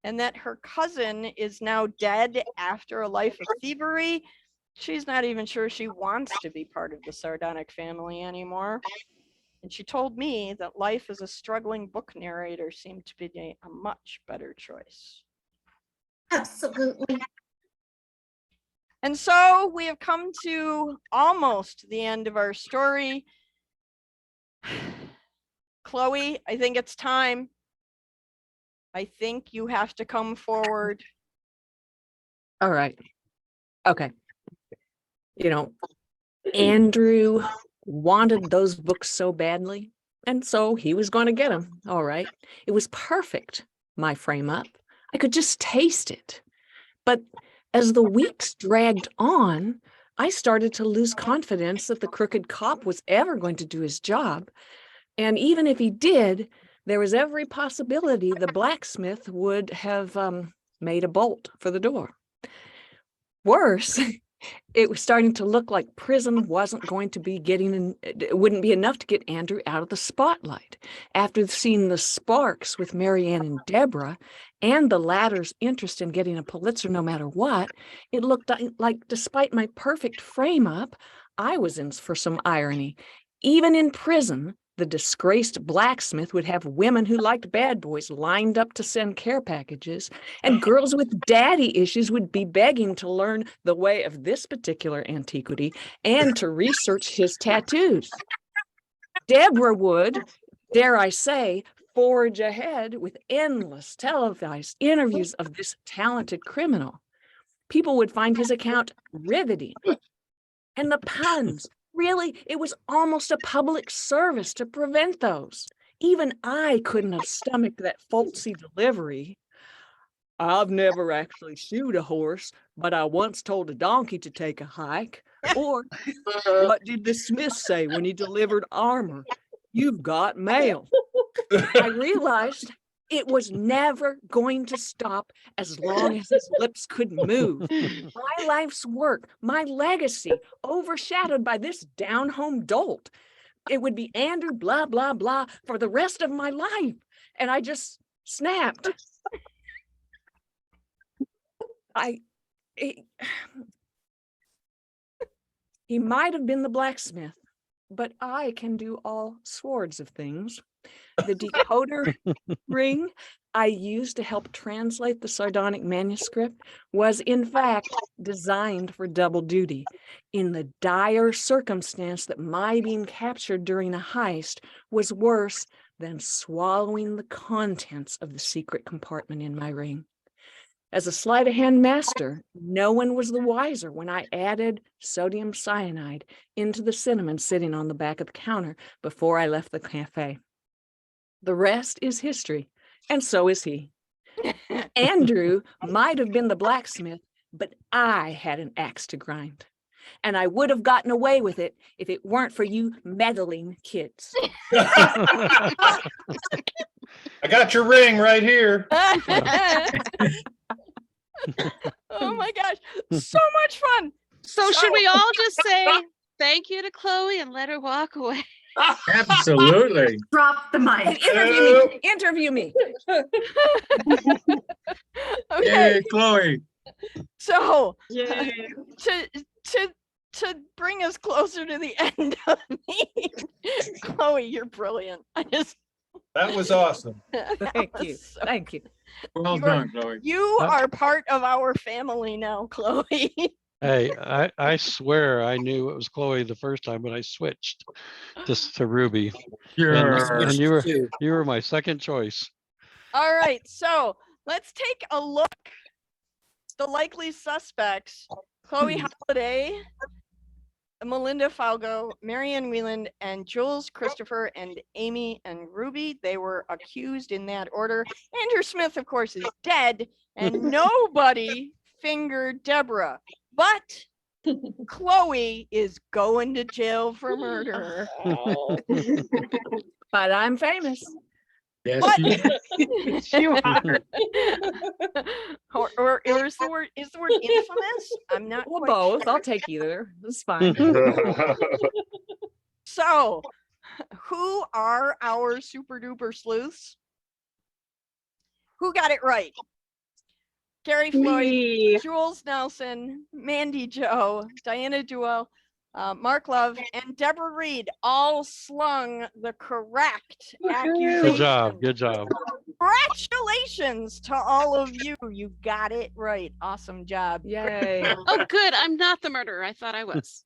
A: and that her cousin is now dead after a life of thievery. She's not even sure she wants to be part of the sardonic family anymore. And she told me that life as a struggling book narrator seemed to be a much better choice.
C: Absolutely.
A: And so we have come to almost the end of our story. Chloe, I think it's time. I think you have to come forward.
E: All right. Okay. You know, Andrew wanted those books so badly, and so he was going to get them. All right. It was perfect, my frame up. I could just taste it. But as the weeks dragged on, I started to lose confidence that the crooked cop was ever going to do his job. And even if he did, there was every possibility the blacksmith would have made a bolt for the door. Worse, it was starting to look like prison wasn't going to be it wouldn't be enough to get Andrew out of the spotlight. After seeing the sparks with Marianne and Deborah and the latter's interest in getting a Pulitzer no matter what, it looked like despite my perfect frame up, I was in for some irony. Even in prison, the disgraced blacksmith would have women who liked bad boys lined up to send care packages, and girls with daddy issues would be begging to learn the way of this particular antiquity and to research his tattoos. Deborah would, dare I say, forge ahead with endless televised interviews of this talented criminal. People would find his account riveting. And the puns, really, it was almost a public service to prevent those. Even I couldn't have stomached that folksy delivery. I've never actually shoed a horse, but I once told a donkey to take a hike. Or, what did the smith say when he delivered armor? You've got mail. I realized it was never going to stop as long as his lips could move. My life's work, my legacy, overshadowed by this down-home dolt. It would be Andrew blah, blah, blah for the rest of my life. And I just snapped. He might have been the blacksmith, but I can do all sorts of things. The decoder ring I used to help translate the sardonic manuscript was in fact designed for double duty. In the dire circumstance that my being captured during a heist was worse than swallowing the contents of the secret compartment in my ring. As a sleight of hand master, no one was the wiser when I added sodium cyanide into the cinnamon sitting on the back of the counter before I left the cafe. The rest is history, and so is he. Andrew might have been the blacksmith, but I had an axe to grind. And I would have gotten away with it if it weren't for you meddling kids.
B: I got your ring right here.
A: Oh my gosh, so much fun.
D: So should we all just say thank you to Chloe and let her walk away?
L: Absolutely.
C: Drop the mic.
E: Interview me.
A: Okay.
L: Yay, Chloe.
A: So to bring us closer to the end of me, Chloe, you're brilliant.
B: That was awesome.
E: Thank you. Thank you.
L: Well done, Chloe.
A: You are part of our family now, Chloe.
I: Hey, I swear I knew it was Chloe the first time, but I switched to Ruby. And you were my second choice.
A: All right, so let's take a look. The likely suspects: Chloe Holiday, Melinda Falgo, Marianne Wieland, and Jules Christopher, and Amy and Ruby. They were accused in that order. Andrew Smith, of course, is dead, and nobody fingered Deborah. But Chloe is going to jail for murder.
E: But I'm famous.
L: Yes,
A: You are. or is the word infamous? I'm not.
E: Well,
A: quite
E: both.
A: sure.
E: I'll take either. It's fine.
A: So, who are our super duper sleuths? Who got it right? Gary Floyd, Jules Nelson, Mandy Jo, Diana Duell, Mark Love, and Deborah Reed all slung the correct accusation.
I: Good job. Good job.
A: From congratulations to all of you. You got it right. Awesome job.
E: Yay.
D: Oh, good. I'm not the murderer. I thought I was.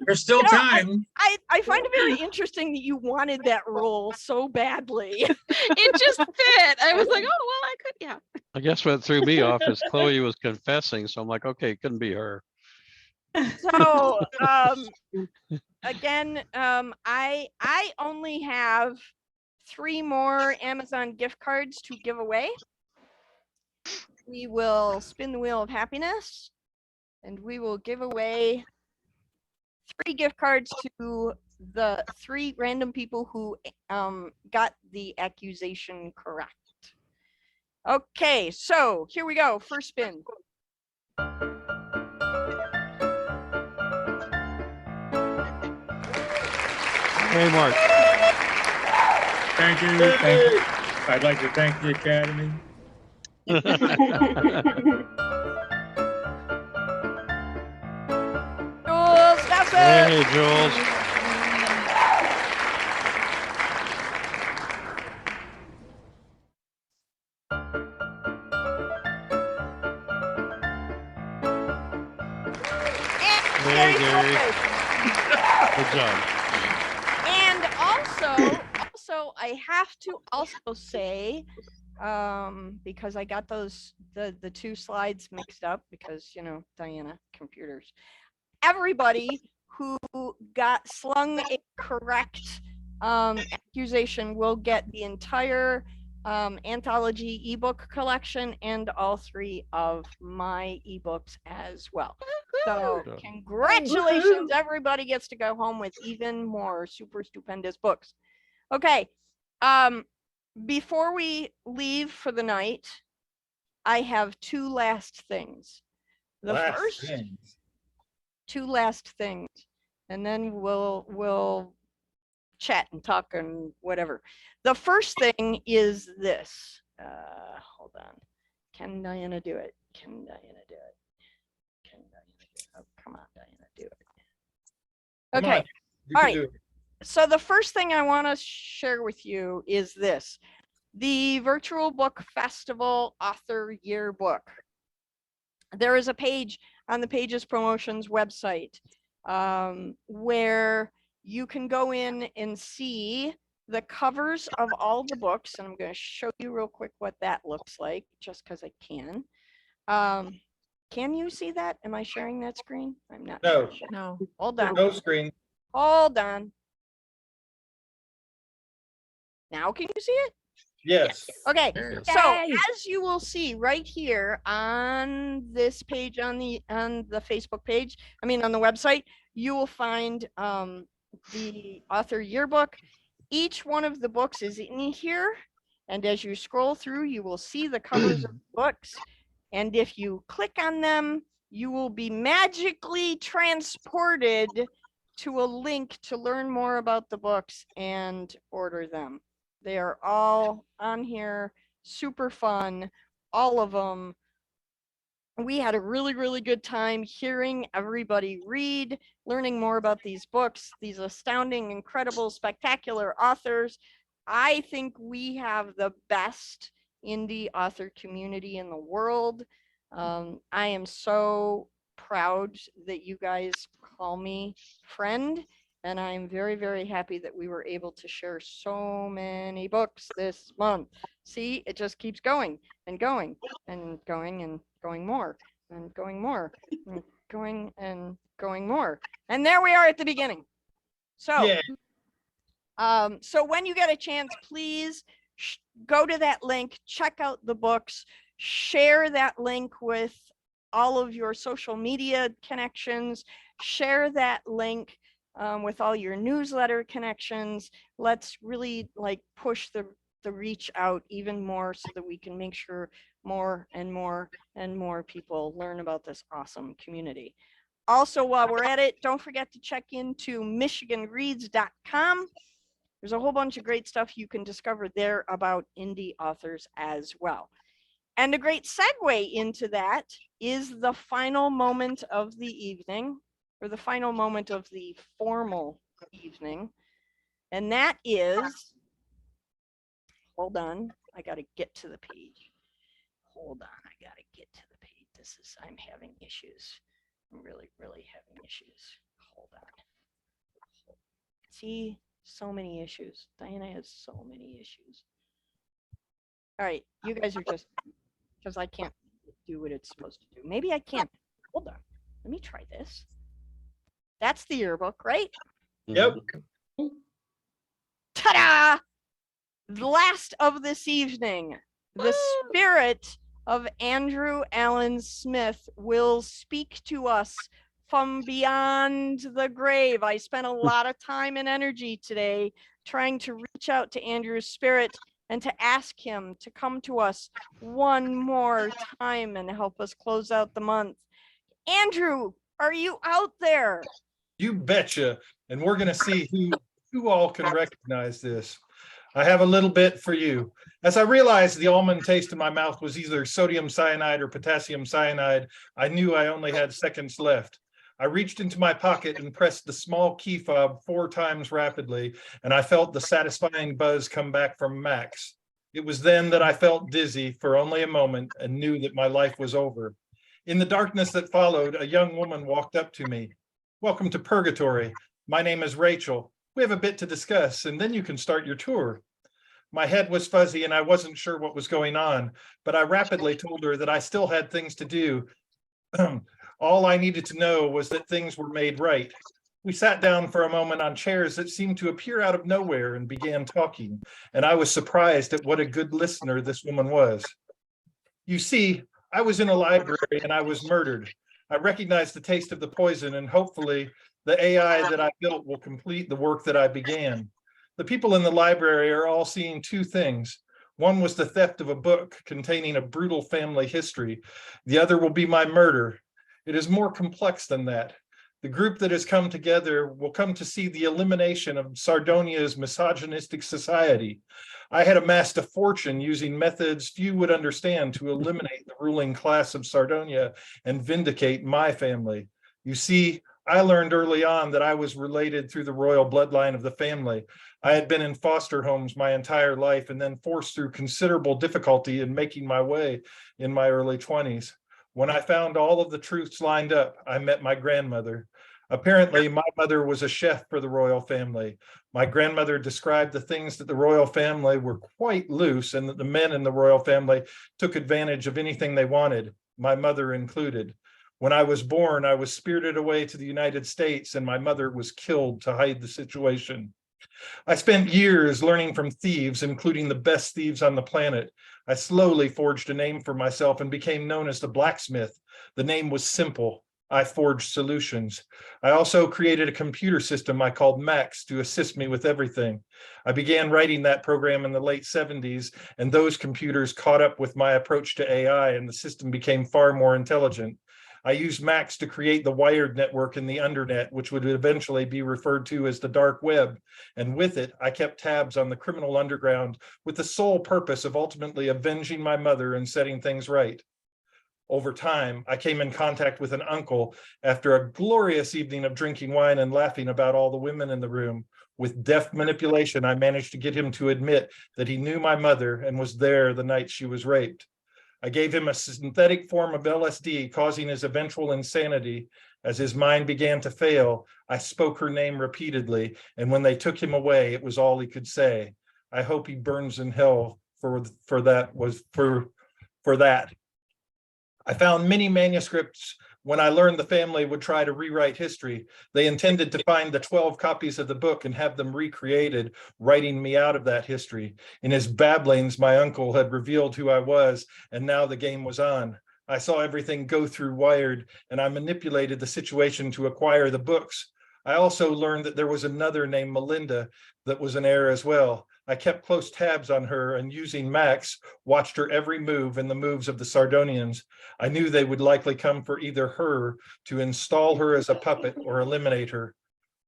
L: There's still time.
A: I find it very interesting that you wanted that role so badly.
D: It just fit. I was like, oh, well, I could, yeah.
I: I guess what threw me off is Chloe was confessing, so I'm like, okay, it couldn't be her.
A: So again, I only have 3 more Amazon gift cards to give away. We will spin the wheel of happiness and we will give away 3 gift cards to the 3 random people who got the accusation correct. Okay, so here we go. First spin.
I: Hey, Mark.
L: Thank you. Thank you. I'd like to thank the Academy.
A: Jules, that's it.
I: Hey, Jules. Hey, Gary. Good job.
A: And also, I have to also say, because I got the 2 slides mixed up because, you know, Diana, computers. Everybody who got slung a correct accusation will get the entire anthology ebook collection and all 3 of my ebooks as well. So congratulations, everybody gets to go home with even more super stupendous books. Okay, before we leave for the night, I have 2 last things. The first 2 last things, and then we'll chat and talk and whatever. The first thing is this. Hold on. Can Diana do it? Can Diana do it? Can Diana do it? Oh, come on, Diana, do it. Okay. All right. So the first thing I want to share with you is this. The Virtual Book Festival Author Yearbook. There is a page on the Pages Promotions website where you can go in and see the covers of all the books. And I'm going to show you real quick what that looks like, just because I can. Can you see that? Am I sharing that screen? I'm not.
B: No.
E: No.
A: Hold on.
B: No screen.
A: Hold on. Now can you see it?
B: Yes.
A: Okay,
E: Yay.
A: so as you will see right here on this page on the Facebook page, I mean on the website, you will find the author yearbook. Each one of the books is in here, and as you scroll through, you will see the covers of books. And if you click on them, you will be magically transported to a link to learn more about the books and order them. They are all on here, super fun, all of them. We had a really, really good time hearing everybody read, learning more about these books, these astounding, incredible, spectacular authors. I think we have the best indie author community in the world. I am so proud that you guys call me friend. And I'm very, very happy that we were able to share so many books this month. See, it just keeps going and going and going and going more and going more and going and going more. And there we are at the beginning. So, so when you get a chance, please go to that link, check out the books, share that link with all of your social media connections, share that link with all your newsletter connections. Let's really push the reach out even more so that we can make sure more and more and more people learn about this awesome community. Also, while we're at it, don't forget to check into michiganreads.com. There's a whole bunch of great stuff you can discover there about indie authors as well. And a great segue into that is the final moment of the evening, or the final moment of the formal evening. And that is, hold on. I got to get to the page. Hold on. I got to get to the page. I'm having issues. I'm really, really having issues. Hold on. See, so many issues. Diana has so many issues. All right, you guys are just, because I can't do what it's supposed to do. Maybe I can't. Hold on. Let me try this. That's the yearbook, right?
B: Yep.
A: Ta-da! The last of this evening, the spirit of Andrew Allen Smith will speak to us from beyond the grave. I spent a lot of time and energy today trying to reach out to Andrew's spirit and to ask him to come to us one more time and help us close out the month. Andrew, are you out there?
B: You betcha. And we're going to see who all can recognize this. I have a little bit for you. As I realized the almond taste in my mouth was either sodium cyanide or potassium cyanide, I knew I only had seconds left. I reached into my pocket and pressed the small key fob 4 times rapidly, and I felt the satisfying buzz come back from Max. It was then that I felt dizzy for only a moment and knew that my life was over. In the darkness that followed, a young woman walked up to me. "Welcome to Purgatory. My name is Rachel. We have a bit to discuss, and then you can start your tour." My head was fuzzy and I wasn't sure what was going on, but I rapidly told her that I still had things to do. All I needed to know was that things were made right. We sat down for a moment on chairs that seemed to appear out of nowhere and began talking, and I was surprised at what a good listener this woman was. "You see, I was in a library and I was murdered. I recognized the taste of the poison, and hopefully the AI that I built will complete the work that I began. The people in the library are all seeing 2 things. One was the theft of a book containing a brutal family history. The other will be my murder. It is more complex than that. The group that has come together will come to see the elimination of Sardonia's misogynistic society. I had amassed a fortune using methods few would understand to eliminate the ruling class of Sardonia and vindicate my family. You see, I learned early on that I was related through the royal bloodline of the family. I had been in foster homes my entire life and then forced through considerable difficulty in making my way in my early 20s. When I found all of the truths lined up, I met my grandmother. Apparently, my mother was a chef for the royal family. My grandmother described the things that the royal family were quite loose and that the men in the royal family took advantage of anything they wanted, my mother included. When I was born, I was spirited away to the United States and my mother was killed to hide the situation. I spent years learning from thieves, including the best thieves on the planet. I slowly forged a name for myself and became known as the blacksmith. The name was simple. I forged solutions. I also created a computer system I called Max to assist me with everything. I began writing that program in the late 70s, and those computers caught up with my approach to AI, and the system became far more intelligent. I used Max to create the wired network in the undernet, which would eventually be referred to as the dark web. And with it, I kept tabs on the criminal underground with the sole purpose of ultimately avenging my mother and setting things right. Over time, I came in contact with an uncle after a glorious evening of drinking wine and laughing about all the women in the room. With deft manipulation, I managed to get him to admit that he knew my mother and was there the night she was raped. I gave him a synthetic form of LSD, causing his eventual insanity. As his mind began to fail, I spoke her name repeatedly, and when they took him away, it was all he could say. I hope he burns in hell for that. I found many manuscripts when I learned the family would try to rewrite history. They intended to find the 12 copies of the book and have them recreated, writing me out of that history. In his babblings, my uncle had revealed who I was, and now the game was on. I saw everything go through wired, and I manipulated the situation to acquire the books. I also learned that there was another named Melinda that was an heir as well. I kept close tabs on her and using Max, watched her every move and the moves of the Sardonians. I knew they would likely come for either her to install her as a puppet or eliminate her.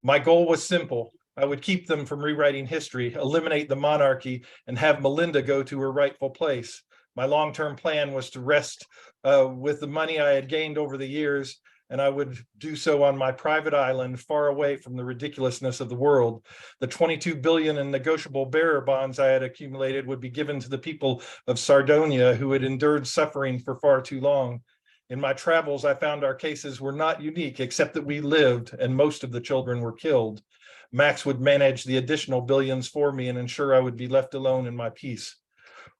B: My goal was simple. I would keep them from rewriting history, eliminate the monarchy, and have Melinda go to her rightful place. My long-term plan was to rest with the money I had gained over the years and I would do so on my private island, far away from the ridiculousness of the world. The 22 billion in negotiable bearer bonds I had accumulated would be given to the people of Sardonia who had endured suffering for far too long. In my travels, I found our cases were not unique, except that we lived and most of the children were killed. Max would manage the additional billions for me and ensure I would be left alone in my peace.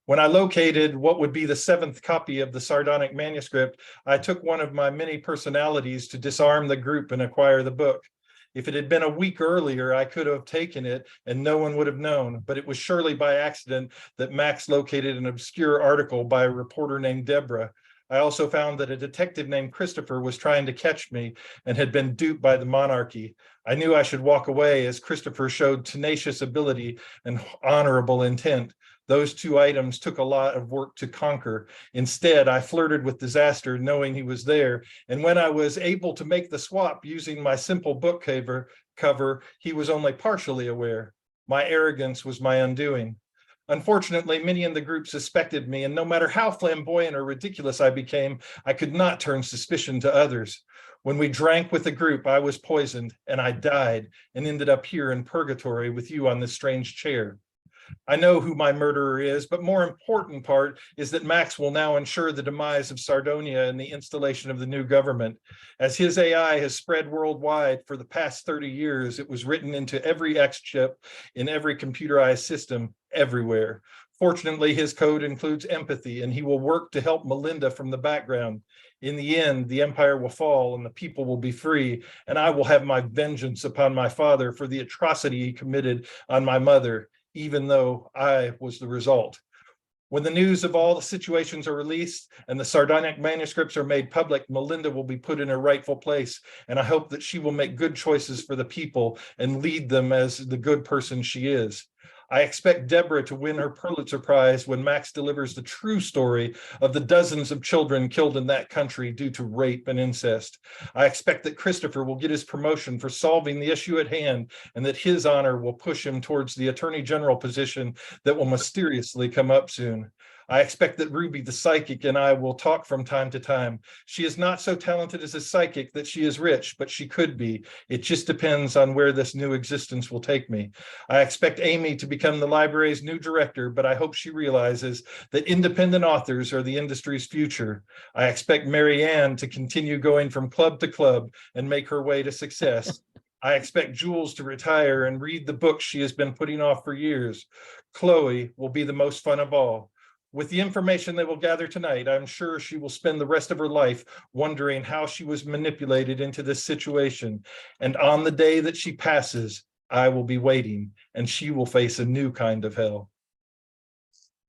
B: When I located what would be the 7th copy of the sardonic manuscript, I took one of my many personalities to disarm the group and acquire the book. If it had been a week earlier, I could have taken it and no one would have known, but it was surely by accident that Max located an obscure article by a reporter named Deborah. I also found that a detective named Christopher was trying to catch me and had been duped by the monarchy. I knew I should walk away as Christopher showed tenacious ability and honorable intent. Those two items took a lot of work to conquer. Instead, I flirted with disaster knowing he was there. And when I was able to make the swap using my simple book cover, he was only partially aware. My arrogance was my undoing. Unfortunately, many in the group suspected me, and no matter how flamboyant or ridiculous I became, I could not turn suspicion to others. When we drank with the group, I was poisoned, and I died, and ended up here in Purgatory with you on this strange chair. I know who my murderer is, but more important part is that Max will now ensure the demise of Sardonia and the installation of the new government. As his AI has spread worldwide for the past 30 years, it was written into every X chip in every computerized system everywhere. Fortunately, his code includes empathy, and he will work to help Melinda from the background. In the end, the empire will fall and the people will be free, and I will have my vengeance upon my father for the atrocity he committed on my mother, even though I was the result. When the news of all the situations are released and the sardonic manuscripts are made public, Melinda will be put in her rightful place, and I hope that she will make good choices for the people and lead them as the good person she is. I expect Deborah to win her Pulitzer Prize when Max delivers the true story of the dozens of children killed in that country due to rape and incest. I expect that Christopher will get his promotion for solving the issue at hand, and that his honor will push him towards the Attorney General position that will mysteriously come up soon. I expect that Ruby the psychic and I will talk from time to time. She is not so talented as a psychic that she is rich, but she could be. It just depends on where this new existence will take me. I expect Amy to become the library's new director, but I hope she realizes that independent authors are the industry's future. I expect Mary Ann to continue going from club to club and make her way to success. I expect Jules to retire and read the books she has been putting off for years. Chloe will be the most fun of all. With the information they will gather tonight, I'm sure she will spend the rest of her life wondering how she was manipulated into this situation. And on the day that she passes, I will be waiting, and she will face a new kind of hell.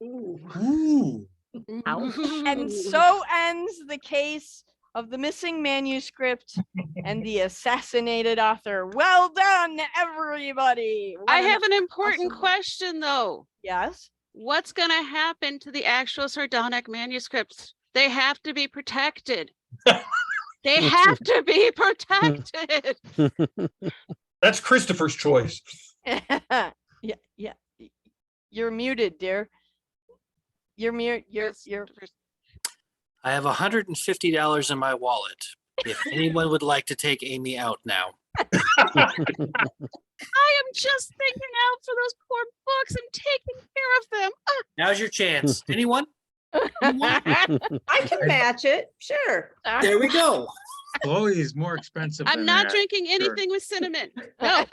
F: Ooh.
A: And so ends the case of the missing manuscript and the assassinated author. Well done, everybody.
D: I have an important question, though.
A: Yes.
D: What's going to happen to the actual sardonic manuscripts? They have to be protected. They have to be protected.
B: That's Christopher's choice.
A: Yeah. You're muted, dear. You're mute. You're.
K: I have $150 in my wallet. If anyone would like to take Amy out now.
D: I am just thinking out for those poor books and taking care of them.
K: Now's your chance. Anyone?
F: I can match it. Sure.
K: There we go.
L: Chloe's more expensive.
D: I'm
L: than
D: not
L: that.
D: drinking anything with cinnamon. No.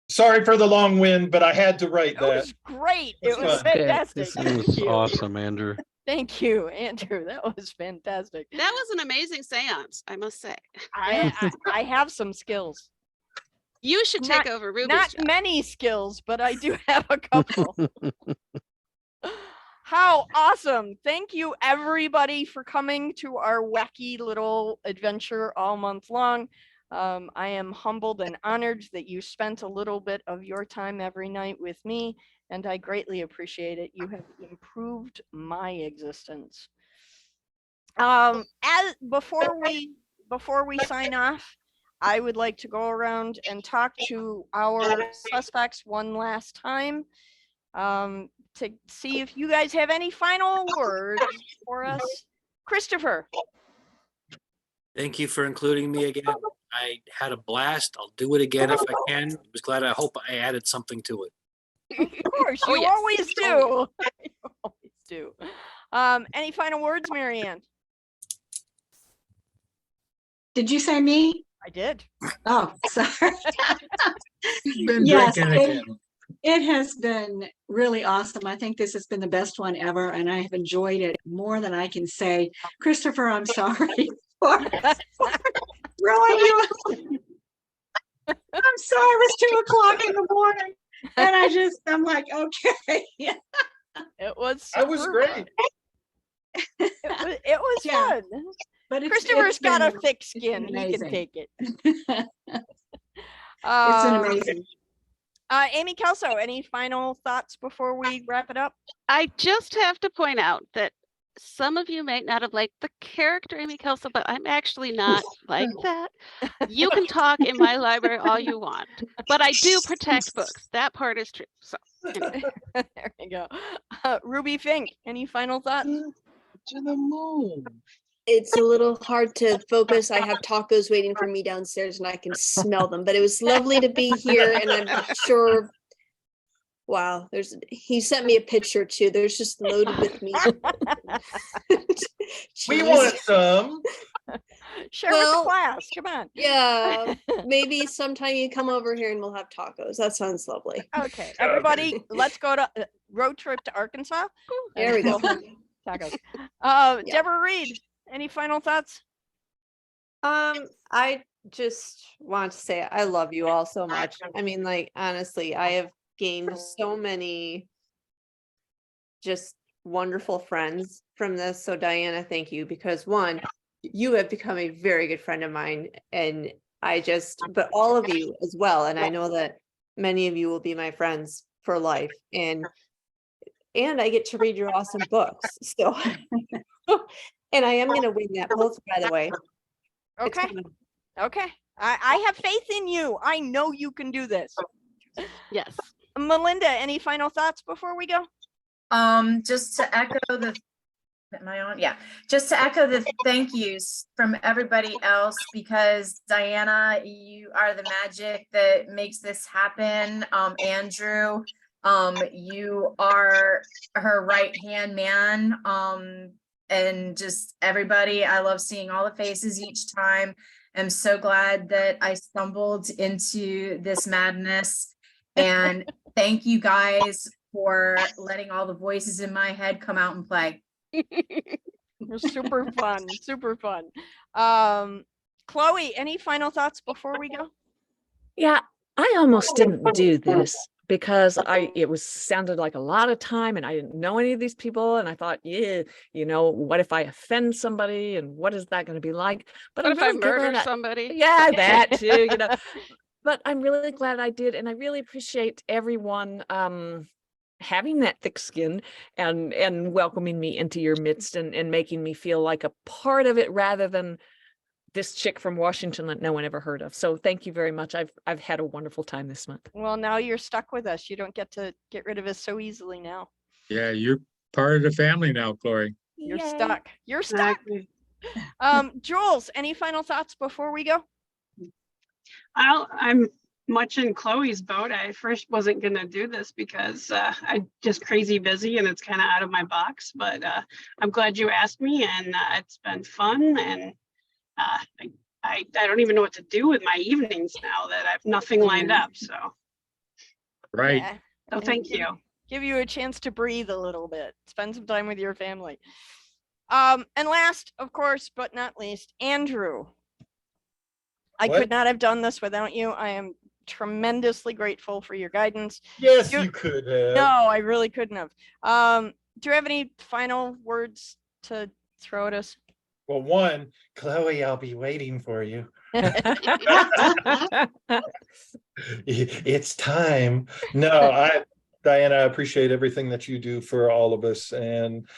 B: Sorry for the long wind, but I had to write
A: That
B: that.
A: was great.
B: That's
A: It was
B: fun.
A: fantastic.
I: This
A: Thank
I: was
A: you.
I: awesome, Andrew.
A: Thank you, Andrew. That was fantastic.
D: That was an amazing seance, I must say.
A: I have some skills.
D: You should take over Ruby's
A: Not
D: job.
A: many skills, but I do have a couple. How awesome. Thank you, everybody, for coming to our wacky little adventure all month long. I am humbled and honored that you spent a little bit of your time every night with me, and I greatly appreciate it. You have improved my existence. Before we sign off, I would like to go around and talk to our suspects one last time to see if you guys have any final words for us. Christopher.
K: Thank you for including me again. I had a blast. I'll do it again if I can. I hope I added something to it.
A: Of course, you
D: yes.
A: always do. You always do. Any final words, Marianne?
M: Did you say me?
A: I did.
M: Oh, sorry.
L: Been
M: Yes,
L: drinking again.
M: it has been really awesome. I think this has been the best one ever, and I have enjoyed it more than I can say. Christopher, I'm sorry for throwing you. I'm sorry, it was 2 o'clock in the morning, and I'm like, okay.
A: It was.
B: I was
A: super
B: great.
A: fun. It was
M: Yeah.
A: fun.
M: But
A: Christopher's got a
M: been-
A: thick skin.
M: been
A: He can
M: amazing.
A: take it.
M: It's been
A: Um,
M: amazing.
A: Amy Kelso, any final thoughts before we wrap it up?
D: I just have to point out that some of you might not have liked the character Amy Kelso, but I'm actually not like that. You can talk in my library all you want, but I do protect books. That part is true. So anyway.
A: There we go. Ruby Fink, any final thoughts?
L: To the moon.
N: It's a little hard to focus. I have tacos waiting for me downstairs and I can smell them, but it was lovely to be here and I'm sure. Wow, he sent me a picture too. There's just loaded with meat.
B: We want some.
A: Share with the class. Come on.
N: Yeah, maybe sometime you come over here and we'll have tacos. That sounds lovely.
A: Okay, everybody, let's go to road trip to Arkansas.
N: There we go.
A: Tacos. Deborah Reed, any final thoughts?
O: I just want to say I love you all so much. I mean, like, honestly, I have gained so many just wonderful friends from this. So Diana, thank you, because one, you have become a very good friend of mine, and but all of you as well. And I know that many of you will be my friends for life, and I get to read your awesome books. So, and I am going to win that both, by the way.
A: Okay. Okay. I have faith in you. I know you can do this.
D: Yes.
A: Melinda, any final thoughts before we go?
C: Just to echo am I on? Yeah. Just to echo the thank yous from everybody else, because Diana, you are the magic that makes this happen. Andrew, you are her right-hand man. And just everybody, I love seeing all the faces each time. I'm so glad that I stumbled into this madness. And thank you guys for letting all the voices in my head come out and play.
A: Super fun. Super fun. Chloe, any final thoughts before we go?
E: Yeah, I almost didn't do this because it sounded like a lot of time and I didn't know any of these people. And I thought, yeah, what if I offend somebody and what is that going to be like? But
D: What if I murder somebody?
E: Yeah, that too, But I'm really glad I did. And I really appreciate everyone having that thick skin and welcoming me into your midst and making me feel like a part of it rather than this chick from Washington that no one ever heard of. So thank you very much. I've had a wonderful time this month.
A: Well, now you're stuck with us. You don't get to get rid of us so easily now.
L: Yeah, you're part of the family now, Chloe.
A: You're stuck. You're stuck. Jules, any final thoughts before we go?
P: I'm much in Chloe's boat. I first wasn't going to do this because I'm just crazy busy and it's kind of out of my box, but I'm glad you asked me, and it's been fun. And I don't even know what to do with my evenings now that I've nothing lined up. So,
L: right.
A: Yeah.
P: So thank you.
A: Give you a chance to breathe a little bit. Spend some time with your family. And last, of course, but not least, Andrew. I could not have done this without you. I am tremendously grateful for your guidance.
B: Yes, you could have.
A: No, I really couldn't have. Do you have any final words to throw at us?
B: Well, one, Chloe, I'll be waiting for you. It's time. No, Diana, I appreciate everything that you do for all of us, and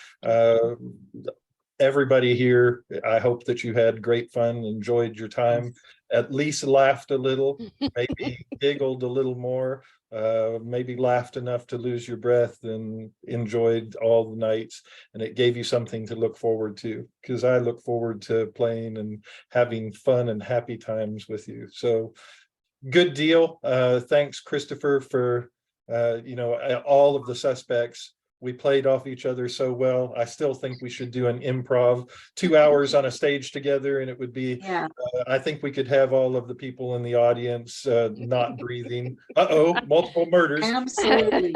B: everybody here. I hope that you had great fun, enjoyed your time, at least laughed a little, maybe giggled a little more, maybe laughed enough to lose your breath, and enjoyed all the nights. And it gave you something to look forward to, because I look forward to playing and having fun and happy times with you. So good deal. Thanks, Christopher, for all of the suspects. We played off each other so well. I still think we should do an improv 2 hours on a stage together, and it would be, I think we could have all of the people in the audience not breathing. Multiple murders.
M: Absolutely.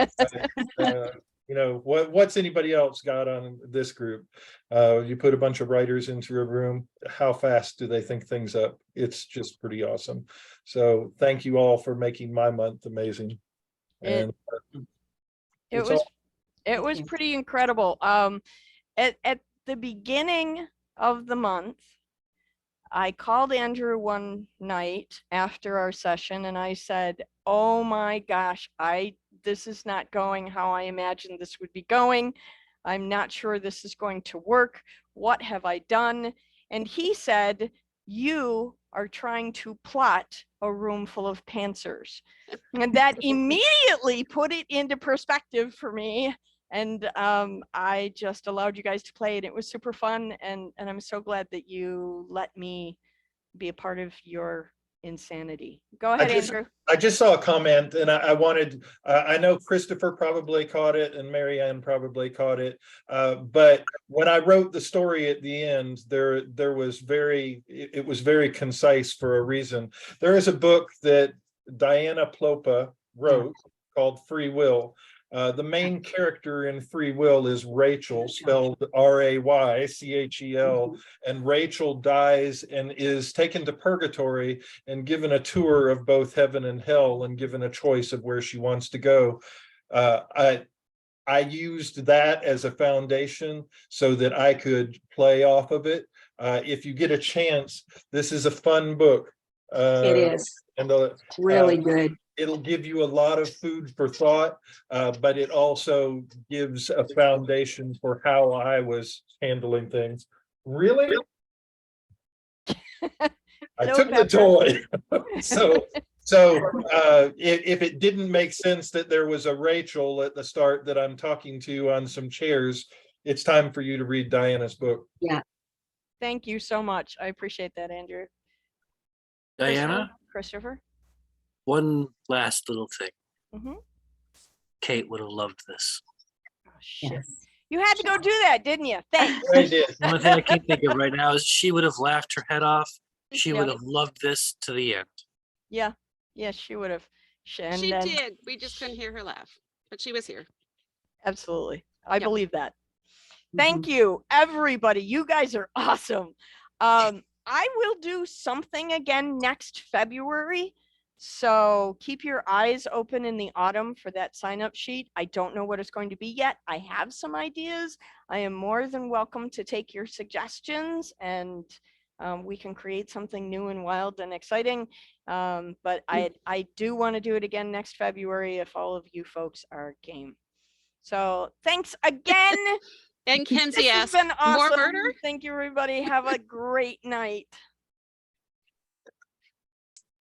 B: What's anybody else got on this group? You put a bunch of writers into a room. How fast do they think things up? It's just pretty awesome. So thank you all for making my month amazing. And
A: it was pretty incredible. At the beginning of the month, I called Andrew one night after our session and I said, oh my gosh, this is not going how I imagined this would be going. I'm not sure this is going to work. What have I done? And he said, you are trying to plot a room full of pantsers. And that immediately put it into perspective for me. And I just allowed you guys to play, and it was super fun. And I'm so glad that you let me be a part of your insanity. Go ahead, Andrew.
B: I just saw a comment, and I wanted, I know Christopher probably caught it and Marianne probably caught it, but when I wrote the story at the end, it was very concise for a reason. There is a book that Diana Plopa wrote called Free Will. The main character in Free Will is Rachel, spelled Raychel, and Rachel dies and is taken to Purgatory and given a tour of both heaven and hell and given a choice of where she wants to go. I used that as a foundation so that I could play off of it. If you get a chance, this is a fun book.
M: It is.
B: And
M: really good.
B: It'll give you a lot of food for thought, but it also gives a foundation for how I was handling things. Really? I took the toy. So if it didn't make sense that there was a Rachel at the start that I'm talking to on some chairs, it's time for you to read Diana's book.
M: Yeah.
A: Thank you so much. I appreciate that, Andrew.
K: Diana?
A: Christopher?
K: One last little thing.
A: Mm-hmm.
K: Kate would have loved this.
A: Oh, shit. Yes. You had to go do that, didn't you? Thanks.
B: I did.
K: The only thing I can think of right now is she would have laughed her head off. She would have loved this to the end.
A: Yeah. Yes, she would have.
D: She did. We just couldn't hear her laugh, but she was here.
A: Absolutely. I believe that. Thank you, everybody. You guys are awesome. I will do something again next February. So keep your eyes open in the autumn for that sign-up sheet. I don't know what it's going to be yet. I have some ideas. I am more than welcome to take your suggestions, and we can create something new and wild and exciting. But I do want to do it again next February if all of you folks are game. So thanks again.
D: And Kenzie asked,
A: been awesome.
D: more murder?
A: Thank you, everybody. Have a great night.